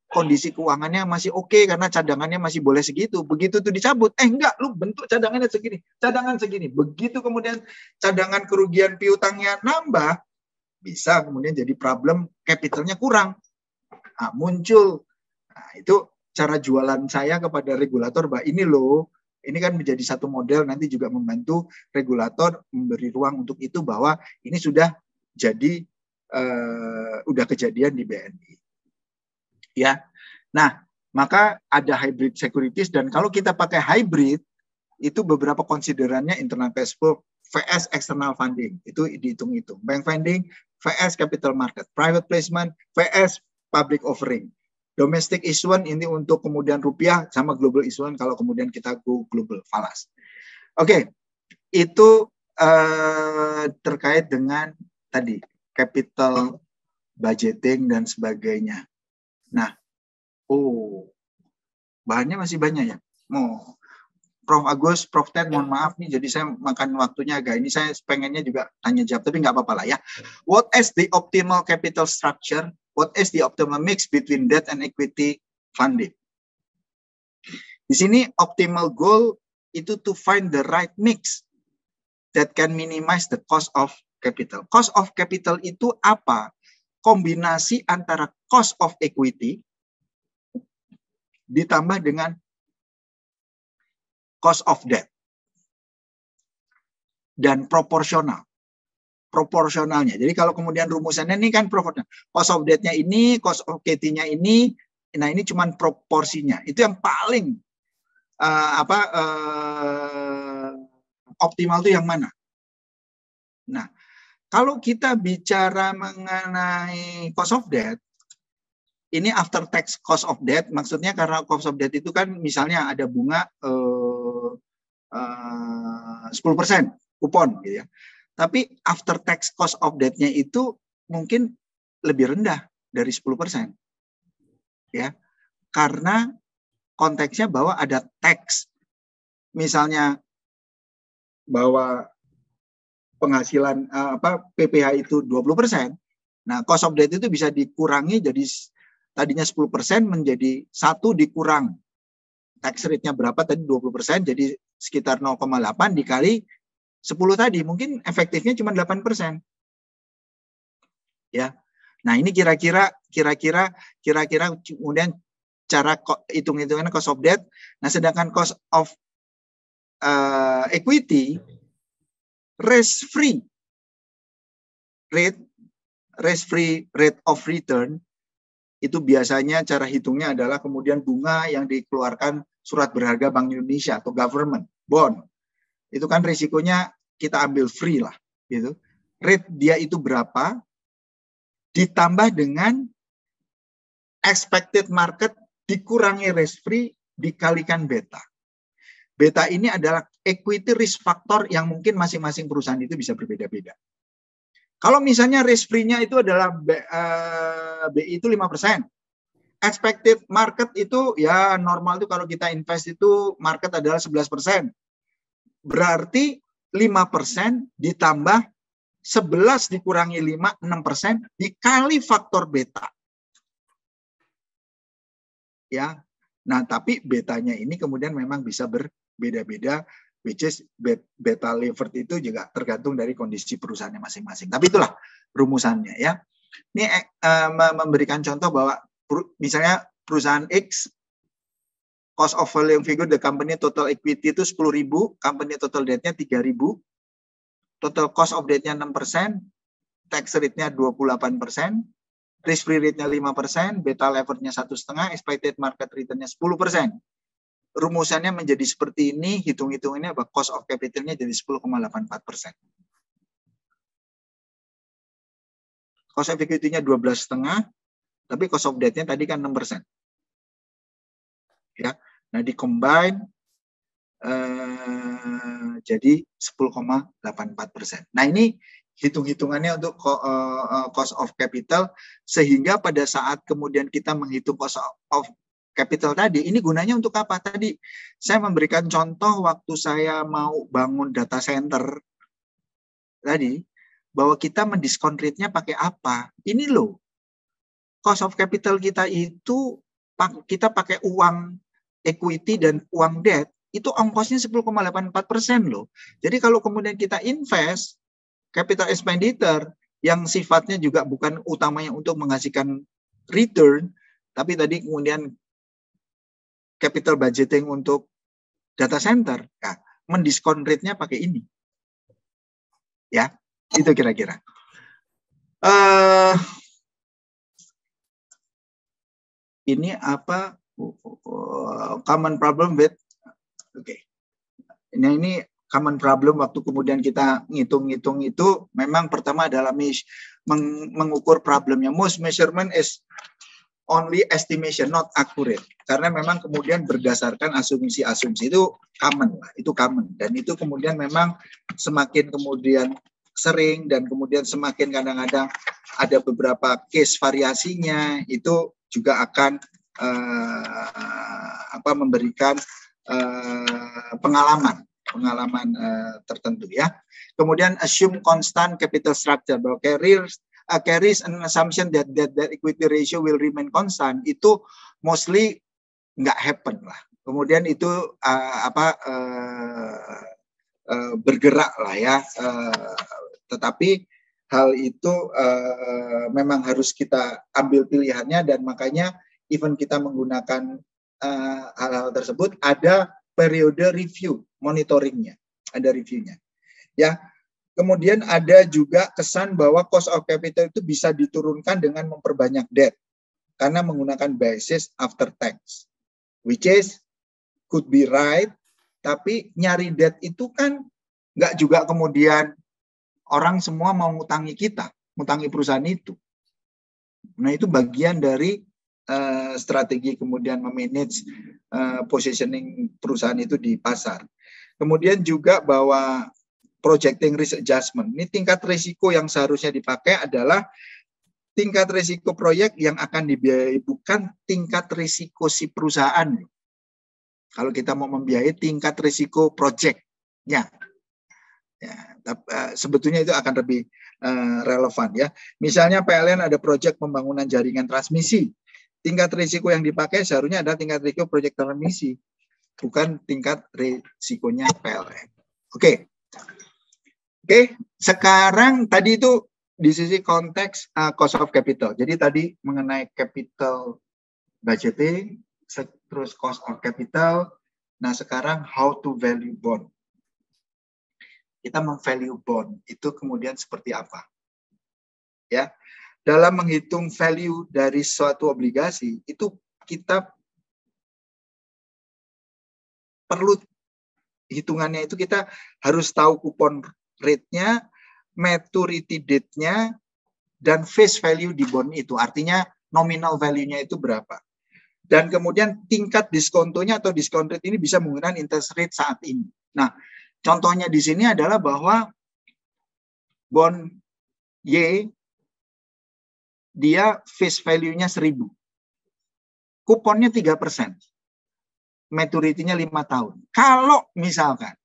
kondisi keuangannya masih oke karena cadangannya masih boleh segitu. Begitu itu dicabut, enggak, lu bentuk cadangannya segini, cadangan segini. Begitu kemudian cadangan kerugian piutangnya nambah, bisa kemudian jadi problem capitalnya kurang. Nah, muncul. Nah, itu cara jualan saya kepada regulator, bahwa ini loh, ini kan menjadi satu model, nanti juga membantu regulator memberi ruang untuk itu, bahwa ini sudah jadi udah kejadian di BNI. Ya, nah maka ada hybrid securities, dan kalau kita pakai hybrid itu beberapa konsiderannya internal cash flow, VS external funding itu dihitung-hitung, bank funding, VS capital market, private placement, VS public offering, domestic issuance ini untuk kemudian rupiah, sama global issuance kalau kemudian kita go global falas. Oke, itu terkait dengan tadi capital budgeting dan sebagainya. Nah, bahannya masih banyak ya. Prof. Agus, Prof. Ted, mohon maaf nih, jadi saya makan waktunya agak ini. Saya pengennya juga tanya jawab, tapi nggak apa-apa lah ya. What is the optimal capital structure? What is the optimal mix between debt and equity funding? Di sini optimal goal itu to find the right mix that can minimize the cost of capital. Cost of capital itu apa? Kombinasi antara cost of equity ditambah dengan cost of debt dan proporsionalnya. Jadi kalau kemudian rumusannya ini kan proporsional, cost of debt-nya ini, cost of equity-nya ini, nah ini cuman proporsinya. Itu yang paling optimal itu yang mana? Nah, kalau kita bicara mengenai cost of debt, ini after tax cost of debt, maksudnya karena cost of debt itu kan misalnya ada bunga 10% kupon gitu ya. Tapi after tax cost of debt-nya itu mungkin lebih rendah dari 10%. Ya. Karena konteksnya bahwa ada tax. Misalnya bahwa penghasilan PPh itu 20%. Nah, cost of debt itu bisa dikurangi jadi tadinya 10% menjadi 1 dikurang. Tax rate-nya berapa tadi 20%, jadi sekitar 0,8 dikali 10 tadi, mungkin efektifnya cuma 8%. Ya. Nah, ini kira-kira kemudian cara hitung-hitungannya cost of debt. Nah, sedangkan cost of equity risk-free rate of return itu biasanya cara hitungnya adalah kemudian bunga yang dikeluarkan surat berharga Bank Indonesia atau government bond. Itu kan risikonya kita ambil free lah gitu. Rate dia itu berapa ditambah dengan expected market dikurangi risk free dikalikan beta. Beta ini adalah equity risk factor yang mungkin masing-masing perusahaan itu bisa berbeda-beda. Kalau misalnya risk free-nya itu adalah BI itu 5%, expected market itu ya normal itu kalau kita invest itu market adalah 11%. Berarti 5% ditambah 11 dikurangi 5, 6% dikali faktor beta. Ya. Nah, tapi betanya ini kemudian memang bisa berbeda-beda, which is beta levered itu juga tergantung dari kondisi perusahaannya masing-masing. Tapi itulah rumusannya ya. Ini memberikan contoh bahwa misalnya perusahaan X, cost of value figure the company total equity itu 10.000, company total debt-nya 3.000, total cost of debt-nya 6%, tax rate-nya 28%, risk free rate-nya 5%, beta levered-nya 1,5, expected market return-nya 10%. Rumusannya menjadi seperti ini, hitung-hitungannya bahwa cost of capital-nya jadi 10,84%. Cost of equity-nya 12,5, tapi cost of debt-nya tadi kan 6%. Ya. Nah, di-combine jadi 10,84%. Nah, ini hitung-hitungannya untuk cost of capital, sehingga pada saat kemudian kita menghitung cost of capital tadi, ini gunanya untuk apa? Tadi saya memberikan contoh waktu saya mau bangun data center tadi, bahwa kita mendiskon rate-nya pakai apa? Ini loh, cost of capital kita itu kita pakai uang equity dan uang debt, itu ongkosnya 10,84% loh. Jadi kalau kemudian kita invest capital expenditure yang sifatnya juga bukan utamanya untuk menghasilkan return, tapi tadi kemudian capital budgeting untuk data center, ya, mendiskon rate-nya pakai ini. Ya, itu kira-kira. Ini apa? Common problem with, oke. Ini common problem waktu kemudian kita ngitung-ngitung itu memang pertama adalah mengukur problemnya. Most measurement is only estimation, not accurate. Karena memang kemudian berdasarkan asumsi-asumsi itu common lah, itu common. Dan itu kemudian memang semakin kemudian sering dan kemudian semakin kadang-kadang ada beberapa case variasinya, itu juga akan memberikan pengalaman tertentu ya. Kemudian assume constant capital structure, bahwa carries an assumption that equity ratio will remain constant, itu mostly nggak happen lah. Kemudian itu bergerak lah ya. Tetapi hal itu memang harus kita ambil pilihannya, dan makanya even kita menggunakan hal-hal tersebut ada periode review, monitoringnya, ada reviewnya. Ya, kemudian ada juga kesan bahwa cost of capital itu bisa diturunkan dengan memperbanyak debt karena menggunakan basis after tax, which is could be right, tapi nyari debt itu kan nggak juga kemudian orang semua mau ngutangi kita, ngutangi perusahaan itu. Nah, itu bagian dari strategi kemudian memanage positioning perusahaan itu di pasar. Kemudian juga bahwa projecting risk adjustment. Ini tingkat risiko yang seharusnya dipakai adalah tingkat risiko proyek yang akan dibiayai, bukan tingkat risiko si perusahaan. Kalau kita mau membiayai tingkat risiko proyeknya. Ya, sebetulnya itu akan lebih relevan ya. Misalnya PLN ada proyek pembangunan jaringan transmisi. Tingkat risiko yang dipakai seharusnya adalah tingkat risiko proyek transmisi, bukan tingkat risikonya PLN. Oke. Sekarang tadi itu di sisi konteks cost of capital. Jadi tadi mengenai capital budgeting, terus cost of capital. Nah, sekarang how to value bond. Kita memvalue bond itu kemudian seperti apa? Ya. Dalam menghitung value dari suatu obligasi, itu kita perlu hitungannya itu kita harus tahu kupon rate-nya, maturity date-nya, dan face value di bond itu. Artinya nominal value-nya itu berapa. Dan kemudian tingkat diskontonya atau diskon rate ini bisa menggunakan interest rate saat ini. Nah, contohnya di sini adalah bahwa bond Y dia face value-nya 1.000. kuponnya 3%. Maturity-nya 5 tahun. Kalau misalkan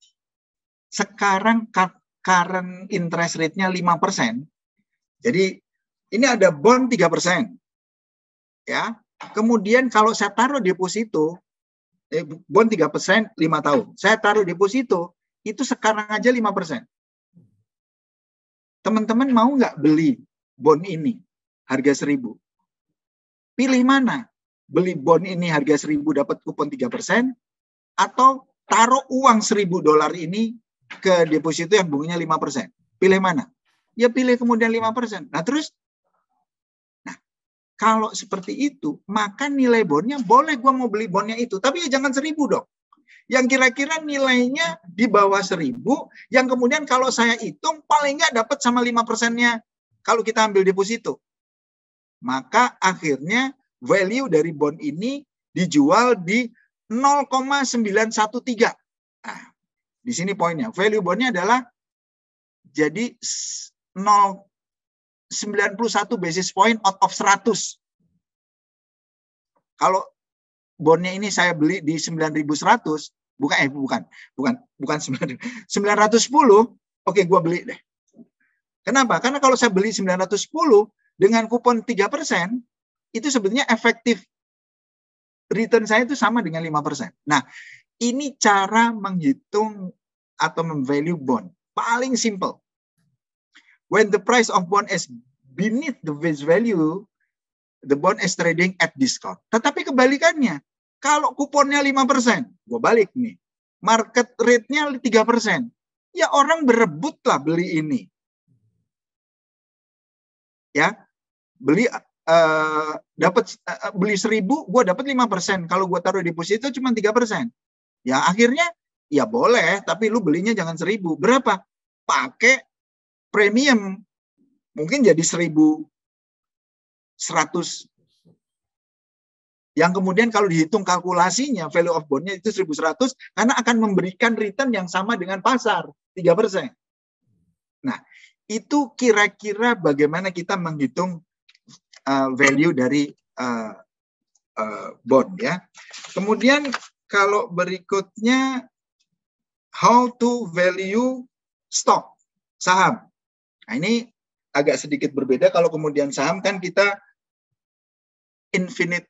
sekarang current interest rate-nya 5%, jadi ini ada bond 3%. Ya. Kemudian kalau saya taruh deposito, bond 3%, 5 tahun. Saya taruh deposito, itu sekarang aja 5%. Teman-teman mau nggak beli bond ini harga 1.000? Pilih mana? Beli bond ini harga 1.000 dapat kupon 3%, atau taruh uang $1.000 ini ke deposito yang bunganya 5%. Pilih mana? Ya pilih kemudian 5%. Nah terus, kalau seperti itu, maka nilai bondnya boleh gue mau beli bondnya itu. Tapi ya jangan 1.000 dong. Yang kira-kira nilainya di bawah 1.000, yang kemudian kalau saya hitung, paling nggak dapat sama 5%-nya kalau kita ambil deposito. Maka akhirnya value dari bond ini dijual di 0,913. Nah, di sini poinnya. Value bondnya adalah jadi 91 basis point out of 100. Kalau bondnya ini saya beli di 9.100, bukan 910, oke gue beli deh. Kenapa? Karena kalau saya beli 910 dengan kupon 3%, itu sebetulnya efektif return saya itu sama dengan 5%. Nah, ini cara menghitung atau memvalue bond. Paling simple. When the price of bond is beneath the face value, the bond is trading at discount. Tetapi kebalikannya, kalau kuponnya 5%, gue balik nih, market rate-nya 3%, ya orang berebut lah beli ini. Ya, beli beli 1.000, gue dapat 5%. Kalau gue taruh deposito cuma 3%. Ya akhirnya ya boleh, tapi lu belinya jangan 1.000. Berapa? Pakai premium. Mungkin jadi 1.100. Yang kemudian kalau dihitung kalkulasinya value of bond-nya itu 1.100 karena akan memberikan return yang sama dengan pasar, 3%. Nah, itu kira-kira bagaimana kita menghitung value dari bond ya. Kemudian kalau berikutnya how to value stock, saham. Nah, ini agak sedikit berbeda. Kalau kemudian saham kan kita infinite,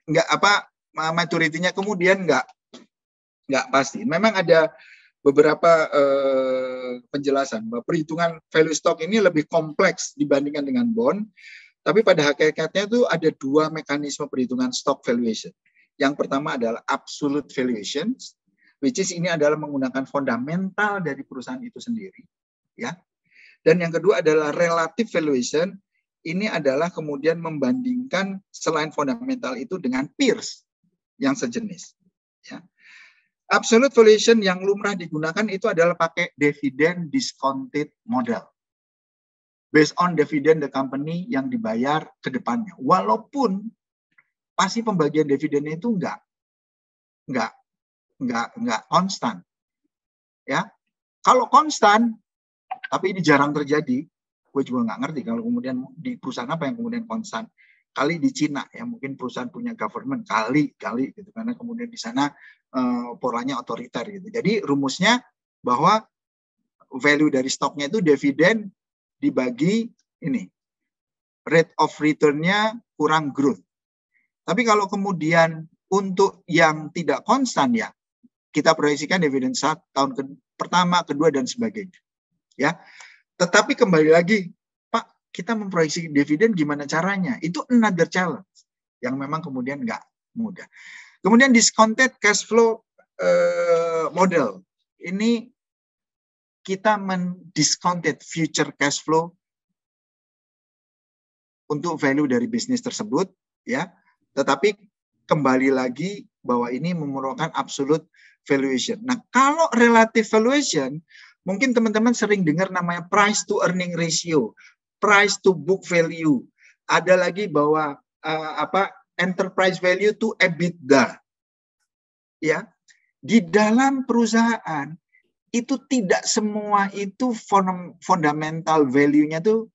maturity-nya kemudian nggak pasti. Memang ada beberapa penjelasan bahwa perhitungan value stock ini lebih kompleks dibandingkan dengan bond. Tapi pada hakikatnya itu ada dua mekanisme perhitungan stock valuation. Yang pertama adalah absolute valuation, which is ini adalah menggunakan fundamental dari perusahaan itu sendiri, ya. Dan yang kedua adalah relative valuation. Ini adalah kemudian membandingkan selain fundamental itu dengan peers yang sejenis. Ya. Absolute valuation yang lumrah digunakan itu adalah pakai dividend discounted model. Based on dividend the company yang dibayar ke depannya. Walaupun pasti pembagian dividennya itu enggak konstan. Ya. Kalau konstan, tapi ini jarang terjadi, gue juga nggak ngerti kalau kemudian di perusahaan apa yang kemudian konstan. Kali di Cina ya mungkin perusahaan punya government kali gitu karena kemudian di sana polanya otoriter gitu. Jadi rumusnya bahwa value dari stoknya itu dividen dibagi ini rate of return-nya kurang growth. Tapi kalau kemudian untuk yang tidak konstan ya kita proyeksikan dividen tahun pertama, kedua dan sebagainya. Ya. Tetapi kembali lagi, Pak, kita memproyeksi dividen gimana caranya? Itu another challenge yang memang kemudian nggak mudah. Kemudian discounted cash flow model. Ini kita mendiscounted future cash flow untuk value dari bisnis tersebut, ya. Tetapi kembali lagi bahwa ini memerlukan absolute valuation. Nah, kalau relative valuation, mungkin teman-teman sering dengar namanya price to earning ratio, price to book value. Ada lagi bahwa enterprise value to EBITDA. Ya. Di dalam perusahaan itu tidak semua itu fundamental value-nya tuh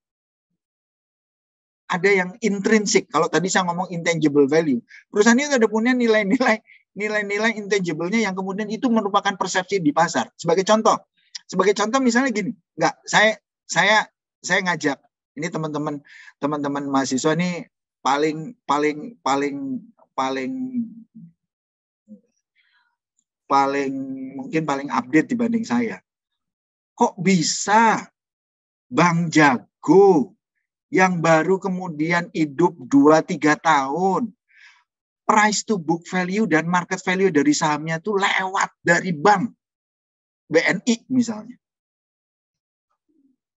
ada yang intrinsik. Kalau tadi saya ngomong intangible value, perusahaan itu ada punya nilai-nilai intangible-nya yang kemudian itu merupakan persepsi di pasar. Sebagai contoh misalnya gini, saya ngajak ini teman-teman mahasiswa ini paling mungkin paling update dibanding saya. Kok bisa Bang Jago yang baru kemudian hidup 2-3 tahun, price to book value dan market value dari sahamnya tuh lewat dari bank BNI misalnya.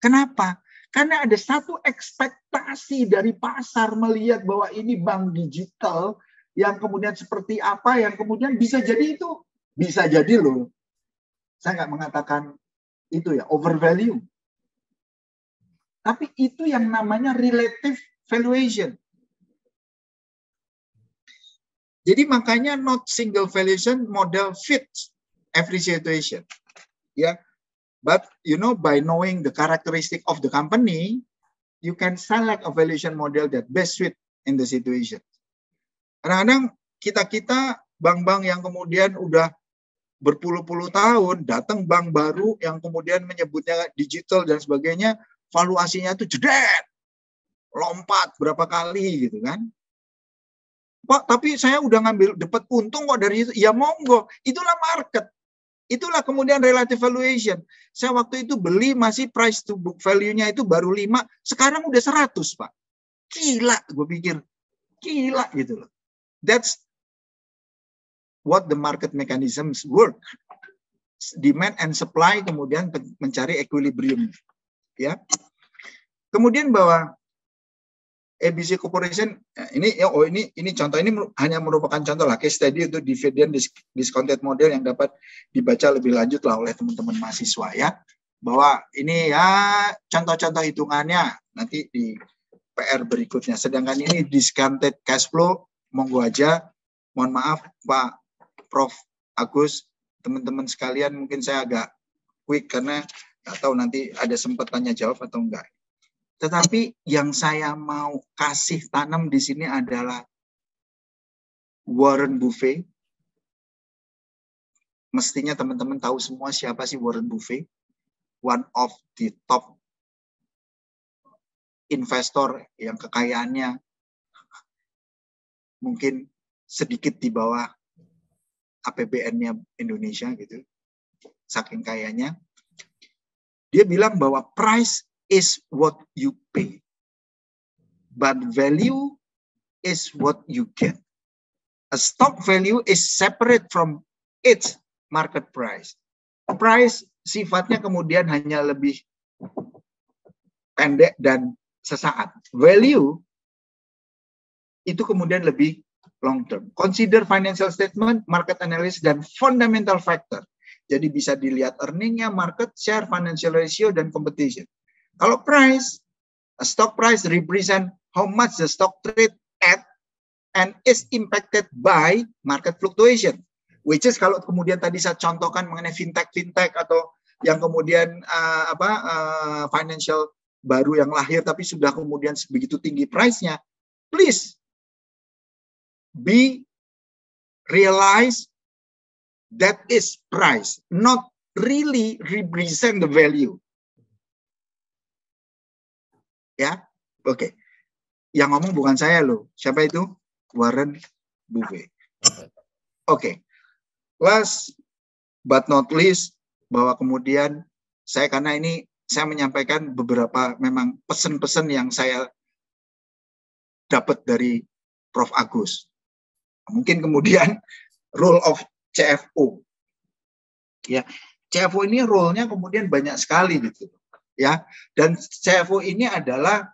Kenapa? Karena ada satu ekspektasi dari pasar melihat bahwa ini bank digital yang kemudian seperti apa, yang kemudian bisa jadi itu. Bisa jadi loh. Saya nggak mengatakan itu ya, overvalue. Tapi itu yang namanya relative valuation. Jadi makanya not single valuation model fits every situation. Ya. But by knowing the characteristic of the company, you can select a valuation model that best fit in the situation. Kadang-kadang kita bank-bank yang kemudian udah berpuluh-puluh tahun, datang bank baru yang kemudian menyebutnya digital dan sebagainya, valuasinya itu jedet, lompat berapa kali gitu kan. Pak, tapi saya udah dapat untung kok dari itu. Ya monggo, itulah market. Itulah kemudian relative valuation. Saya waktu itu beli masih price to book value-nya itu baru 5, sekarang udah 100, Pak. Gila, gue pikir. Gila gitu loh. That's what the market mechanisms work. Demand and supply kemudian mencari equilibrium. Ya. Kemudian bahwa ABC Corporation ini contoh, ini hanya merupakan contoh lah case study untuk dividend discounted model yang dapat dibaca lebih lanjut lah oleh teman-teman mahasiswa ya, bahwa ini ya contoh-contoh hitungannya nanti di PR berikutnya. Sedangkan ini discounted cash flow, monggo aja. Mohon maaf Pak Prof Agus, teman-teman sekalian, mungkin saya agak quick karena nggak tahu nanti ada sempat tanya jawab atau enggak. Tetapi yang saya mau kasih tanam di sini adalah Warren Buffett. Mestinya teman-teman tahu semua siapa sih Warren Buffett. One of the top investor yang kekayaannya mungkin sedikit di bawah APBN-nya Indonesia gitu. Saking kayanya. Dia bilang bahwa price is what you pay, but value is what you get. A stock value is separate from its market price. Price sifatnya kemudian hanya lebih pendek dan sesaat. Value itu kemudian lebih long term. Consider financial statement, market analysis, dan fundamental factor. Jadi bisa dilihat earningnya, market share, financial ratio, dan competition. Kalau price, a stock price represent how much the stock trade at and is impacted by market fluctuation. Which is kalau kemudian tadi saya contohkan mengenai fintech atau yang kemudian financial baru yang lahir tapi sudah kemudian begitu tinggi price-nya, please be realize that is price, not really represent the value. Ya, oke. Yang ngomong bukan saya loh. Siapa itu? Warren Buffett. Oke. Last but not least, bahwa kemudian karena ini saya menyampaikan beberapa memang pesan-pesan yang saya dapat dari Prof. Agus. Mungkin kemudian role of CFO. Ya, CFO ini role-nya kemudian banyak sekali gitu. Ya, dan CFO ini adalah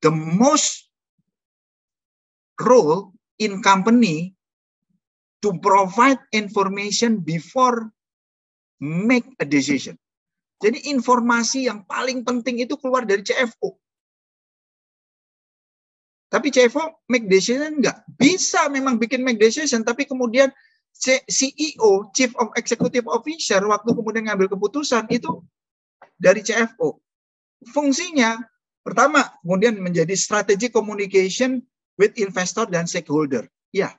the most role in company to provide information before make a decision. Jadi informasi yang paling penting itu keluar dari CFO. Tapi CFO make decision enggak? Bisa memang bikin make decision, tapi kemudian CEO, Chief of Executive Officer, waktu kemudian ngambil keputusan itu dari CFO. Fungsinya Pertama, kemudian menjadi strategic communication with investor dan stakeholder. Ya,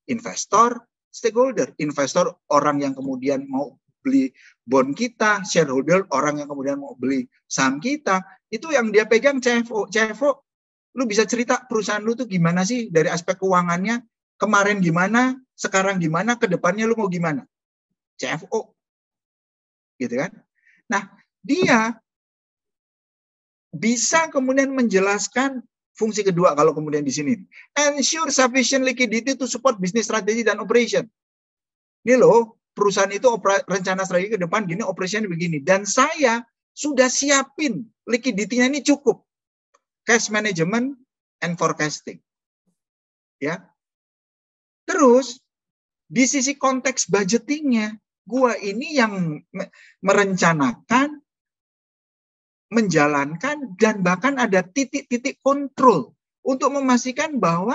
investor, stakeholder. Investor orang yang kemudian mau beli bond kita, shareholder orang yang kemudian mau beli saham kita, itu yang dia pegang CFO. CFO, lu bisa cerita perusahaan lu tuh gimana sih dari aspek keuangannya, kemarin gimana, sekarang gimana, ke depannya lu mau gimana? CFO. Gitu kan? Nah, dia bisa kemudian menjelaskan fungsi kedua kalau kemudian di sini. Ensure sufficient liquidity to support business strategy dan operation. Ini loh, perusahaan itu rencana strategi ke depan gini, operasinya begini. Dan saya sudah siapin liquidity-nya ini cukup. Cash management and forecasting. Ya. Terus di sisi konteks budgeting-nya, gua ini yang merencanakan, menjalankan, dan bahkan ada titik-titik kontrol untuk memastikan bahwa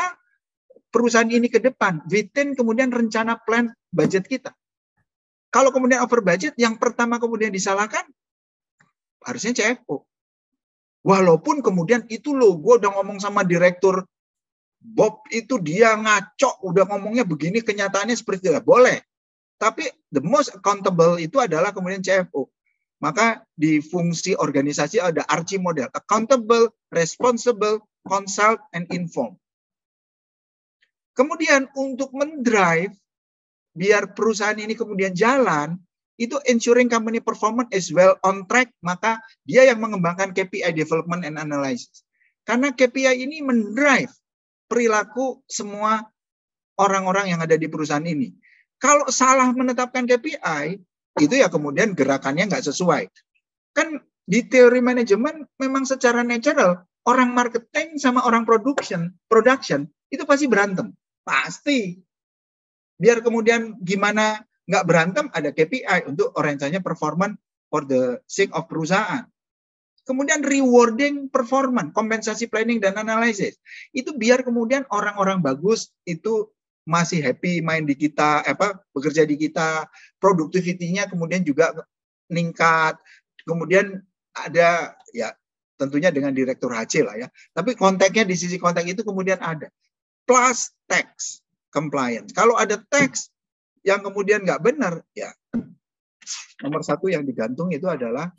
perusahaan ini ke depan, within kemudian rencana plan budget kita. Kalau kemudian over budget, yang pertama kemudian disalahkan, harusnya CFO. Walaupun kemudian itu loh, gue udah ngomong sama direktur Bob itu dia ngaco, udah ngomongnya begini, kenyataannya seperti itu. Boleh. Tapi the most accountable itu adalah kemudian CFO. Maka di fungsi organisasi ada Archie model. Accountable, responsible, consult, and inform. Kemudian untuk mendrive, biar perusahaan ini kemudian jalan, itu ensuring company performance is well on track, maka dia yang mengembangkan KPI development and analysis. Karena KPI ini mendrive perilaku semua orang-orang yang ada di perusahaan ini. Kalau salah menetapkan KPI, itu ya kemudian gerakannya nggak sesuai. Kan di teori manajemen memang secara natural, orang marketing sama orang production itu pasti berantem. Pasti. Biar kemudian gimana nggak berantem, ada KPI untuk orientasinya performance for the sake of perusahaan. Kemudian rewarding performance, kompensasi planning dan analisis. Itu biar kemudian orang-orang bagus itu masih happy main di kita, bekerja di kita, produktivitinya kemudian juga meningkat. Kemudian ada ya tentunya dengan direktur HC lah ya. Tapi konteksnya di sisi konteks itu kemudian ada. Plus tax compliance. Kalau ada tax yang kemudian nggak benar, ya nomor satu yang digantung itu adalah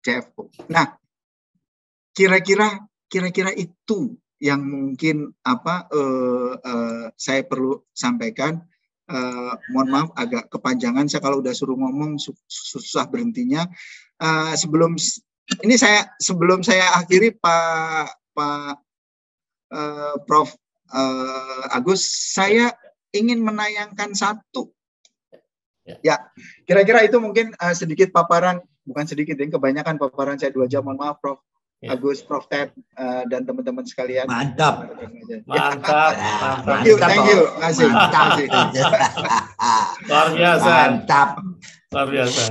CFO. Nah, kira-kira itu yang mungkin saya perlu sampaikan. Mohon maaf agak kepanjangan, saya kalau udah suruh ngomong susah berhentinya. Sebelum saya akhiri Prof. Agus, saya ingin menayangkan satu. Ya, kira-kira itu mungkin sedikit paparan, bukan sedikit, kebanyakan paparan saya 2 jam. Mohon maaf, Prof. Agus, Prof. Ted, dan teman-teman sekalian. Mantap. Mantap. Thank you. Makasih. Luar biasa. Mantap. Luar biasa.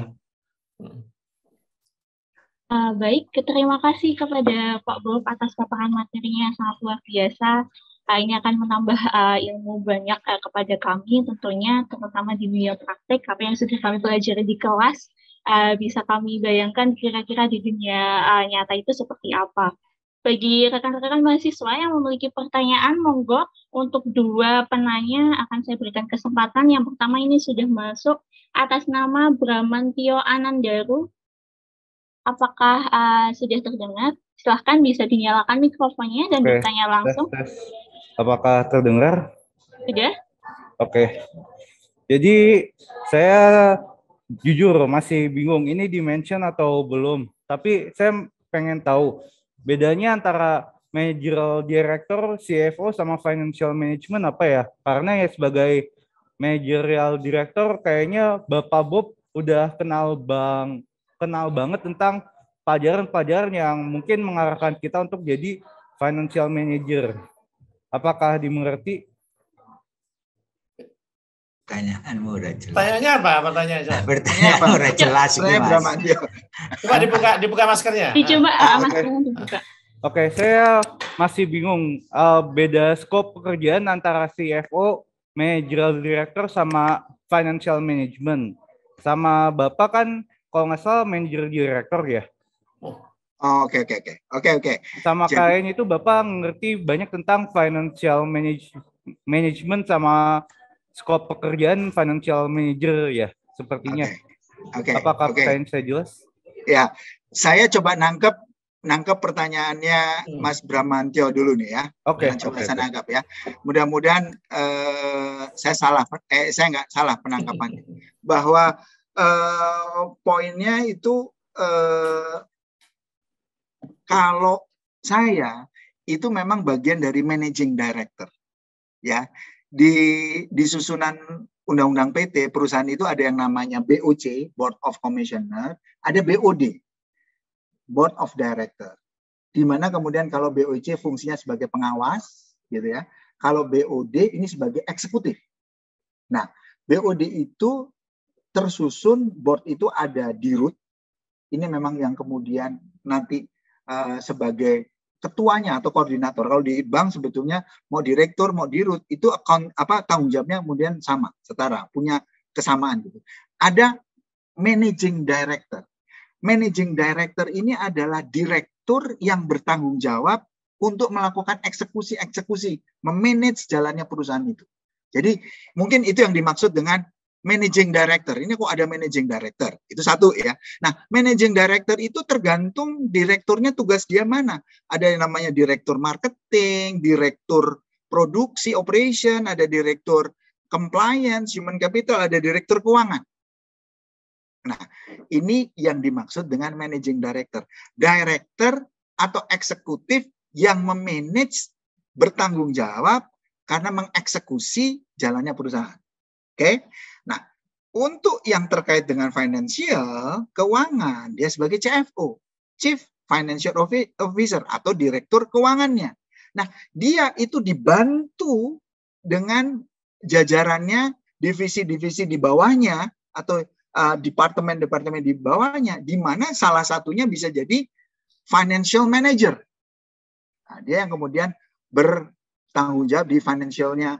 Baik, terima kasih kepada Pak Bob atas paparan materinya yang sangat luar biasa. Ini akan menambah ilmu banyak kepada kami tentunya, terutama di dunia praktek, apa yang sudah kami pelajari di kelas, bisa kami bayangkan kira-kira di dunia nyata itu seperti apa. Bagi rekan-rekan mahasiswa yang memiliki pertanyaan, monggo untuk 2 penanya akan saya berikan kesempatan. Yang pertama ini sudah masuk atas nama Bramantio Anandaru. Apakah sudah terdengar? Silahkan bisa dinyalakan mikrofonnya dan bertanya langsung. Tes. Apakah terdengar? Sudah? Oke. Jadi saya jujur masih bingung ini dimension atau belum. Tapi saya pengen tahu bedanya antara managerial director, CFO sama financial management apa ya? Karena ya sebagai managerial director kayaknya Bapak Bob udah kenal banget tentang pelajaran-pelajaran yang mungkin mengarahkan kita untuk jadi financial manager. Apakah dimengerti? Pertanyaanmu udah jelas. Pertanyaannya apa? Pertanyaannya. Bertanya udah jelas ini, Mas. Coba dibuka maskernya. Dicoba maskernya dibuka. Oke, saya masih bingung beda skop pekerjaan antara CFO, managerial director sama financial management. Sama Bapak kan kalau nggak salah managerial director ya. Oke. Sama Jadi- kayaknya itu Bapak ngerti banyak tentang financial management sama skop pekerjaan financial manager ya, sepertinya. Oke. Apakah pertanyaan saya jelas? Ya, saya coba nangkep pertanyaannya Mas Bramantyo dulu nih ya. Oke. Coba saya nangkep ya. Mudah-mudahan saya nggak salah penangkapannya. Bahwa poinnya itu kalau saya itu memang bagian dari managing director, ya. Di susunan Undang-Undang PT perusahaan itu ada yang namanya BOC, Board of Commissioner, ada BOD, Board of Director. Di mana kemudian kalau BOC fungsinya sebagai pengawas, gitu ya. Kalau BOD ini sebagai eksekutif. Nah, BOD itu tersusun, board itu ada dirut. Ini memang yang kemudian nanti sebagai ketuanya atau koordinator. Kalau di bank sebetulnya mau direktur mau dirut itu tanggung jawabnya kemudian sama, setara, punya kesamaan gitu. Ada managing director. Managing director ini adalah direktur yang bertanggung jawab untuk melakukan eksekusi, memanage jalannya perusahaan itu. Jadi mungkin itu yang dimaksud dengan managing director. Ini kok ada managing director. Itu satu ya. Nah, managing director itu tergantung direkturnya tugas dia mana. Ada yang namanya direktur marketing, direktur produksi, operation, ada direktur compliance, human capital, ada direktur keuangan. Nah, ini yang dimaksud dengan managing director. Director atau eksekutif yang memanage, bertanggung jawab karena mengeksekusi jalannya perusahaan. Oke. Nah, untuk yang terkait dengan financial, keuangan, dia sebagai CFO, Chief Financial Officer atau direktur keuangannya. Nah, dia itu dibantu dengan jajarannya, divisi-divisi di bawahnya atau departemen-departemen di bawahnya, di mana salah satunya bisa jadi financial manager. Nah, dia yang kemudian bertanggung jawab di financialnya.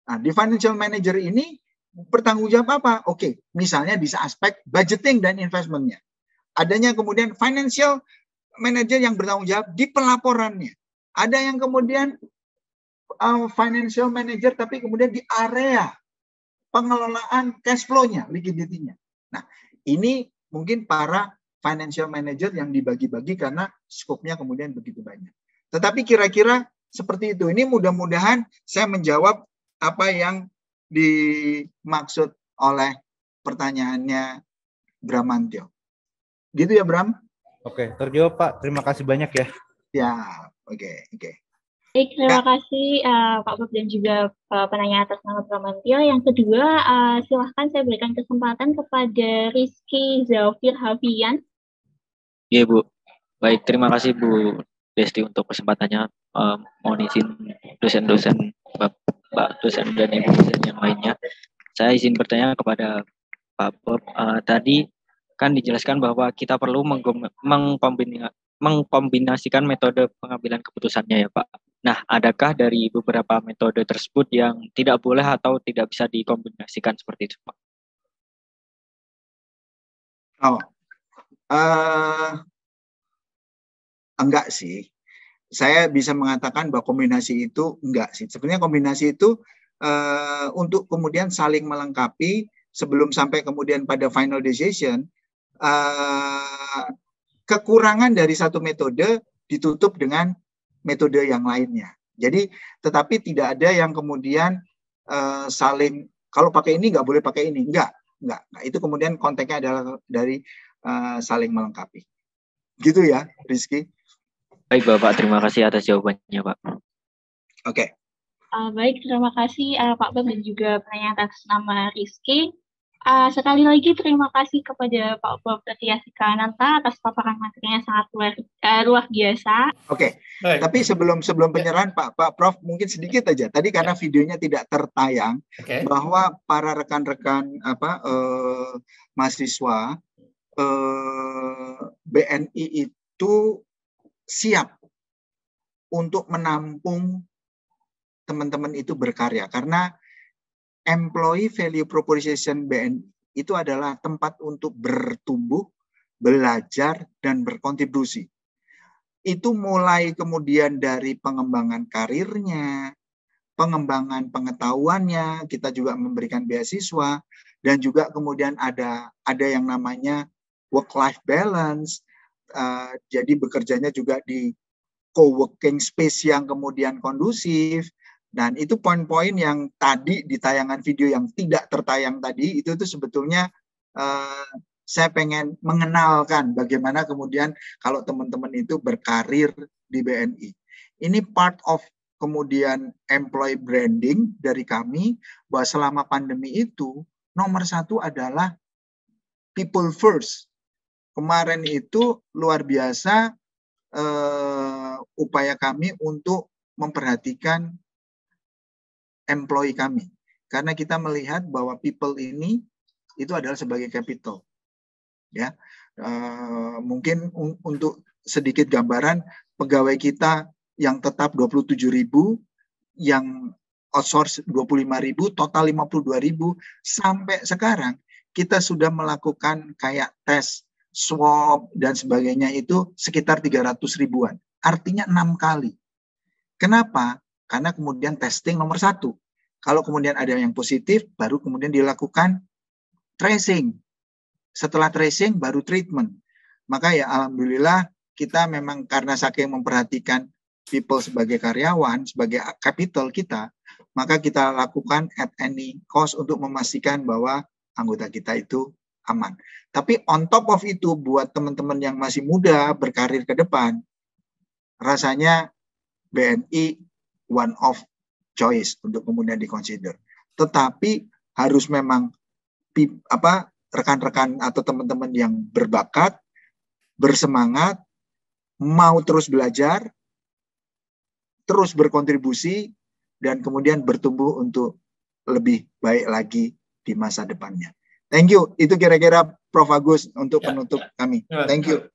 Nah, di financial manager ini bertanggung jawab apa? Oke, misalnya bisa aspek budgeting dan investmentnya. Adanya kemudian financial manager yang bertanggung jawab di pelaporannya. Ada yang kemudian financial manager tapi kemudian di area pengelolaan cash flow-nya, liquidity-nya. Nah, ini mungkin para financial manager yang dibagi-bagi karena skopnya kemudian begitu banyak. Tetapi kira-kira seperti itu. Ini mudah-mudahan saya menjawab apa yang dimaksud oleh pertanyaannya Bramantyo. Gitu ya, Bram? Oke, terjawab Pak. Terima kasih banyak ya. Ya, oke. Baik, terima kasih Pak Bob dan juga penanya atas nama Bramantyo. Yang kedua, silahkan saya berikan kesempatan kepada Rizky Zafir Hafian. Iya, Bu. Baik, terima kasih Bu Desti untuk kesempatannya. Mohon izin dosen-dosen, Bapak dosen dan Ibu dosen yang lainnya. Saya izin bertanya kepada Pak Bob. Tadi kan dijelaskan bahwa kita perlu mengkombinasikan metode pengambilan keputusannya ya Pak. Nah, adakah dari beberapa metode tersebut yang tidak boleh atau tidak bisa dikombinasikan seperti itu Pak? Enggak sih. Saya bisa mengatakan bahwa kombinasi itu enggak sih. Sebenarnya kombinasi itu untuk kemudian saling melengkapi sebelum sampai kemudian pada final decision. Kekurangan dari satu metode ditutup dengan metode yang lainnya. Jadi, tetapi tidak ada yang kemudian saling, kalau pakai ini nggak boleh pakai ini. Enggak. Nah, itu kemudian konteksnya adalah dari saling melengkapi. Gitu ya, Rizky. Baik Bapak, terima kasih atas jawabannya Pak. Oke. Baik, terima kasih Pak Bob dan juga penanya atas nama Rizky. Sekali lagi terima kasih kepada Pak Bob Triasikananta atas paparan materinya sangat luar biasa. Oke. Tapi sebelum penyerahan Pak Prof mungkin sedikit aja. Tadi karena videonya tidak tertayang, bahwa para rekan-rekan mahasiswa BNI itu siap untuk menampung teman-teman itu berkarya karena employee value proposition BNI itu adalah tempat untuk bertumbuh, belajar dan berkontribusi. itu mulai kemudian dari pengembangan karirnya, pengembangan pengetahuannya, kita juga memberikan beasiswa, dan juga kemudian ada yang namanya work-life balance, jadi bekerjanya juga di co-working space yang kemudian kondusif, dan itu poin-poin yang tadi di tayangan video yang tidak tertayang tadi, itu tuh sebetulnya saya pengen mengenalkan bagaimana kemudian kalau teman-teman itu berkarir di BNI. Ini part of kemudian employee branding dari kami, bahwa selama pandemi itu nomor satu adalah people first. Kemarin itu luar biasa upaya kami untuk memperhatikan employee kami. Karena kita melihat bahwa people ini itu adalah sebagai capital. Ya, mungkin untuk sedikit gambaran, pegawai kita yang tetap 27.000, yang outsource 25.000, total 52.000. Sampai sekarang kita sudah melakukan kayak tes, swab dan sebagainya itu sekitar 300 ribuan. Artinya 6 kali. Kenapa? Karena kemudian testing nomor 1. Kalau kemudian ada yang positif, baru kemudian dilakukan tracing. Setelah tracing baru treatment. Maka ya alhamdulillah kita memang karena saking memperhatikan people sebagai karyawan, sebagai capital kita, maka kita lakukan at any cost untuk memastikan bahwa anggota kita itu aman. Tapi on top of itu, buat teman-teman yang masih muda berkarir ke depan, rasanya BNI one of choice untuk kemudian dikonsider. Tetapi harus memang rekan-rekan atau teman-teman yang berbakat, bersemangat, mau terus belajar, terus berkontribusi, dan kemudian bertumbuh untuk lebih baik lagi di masa depannya. Thank you. Itu kira-kira Prof. Agus untuk penutup kami. Thank you.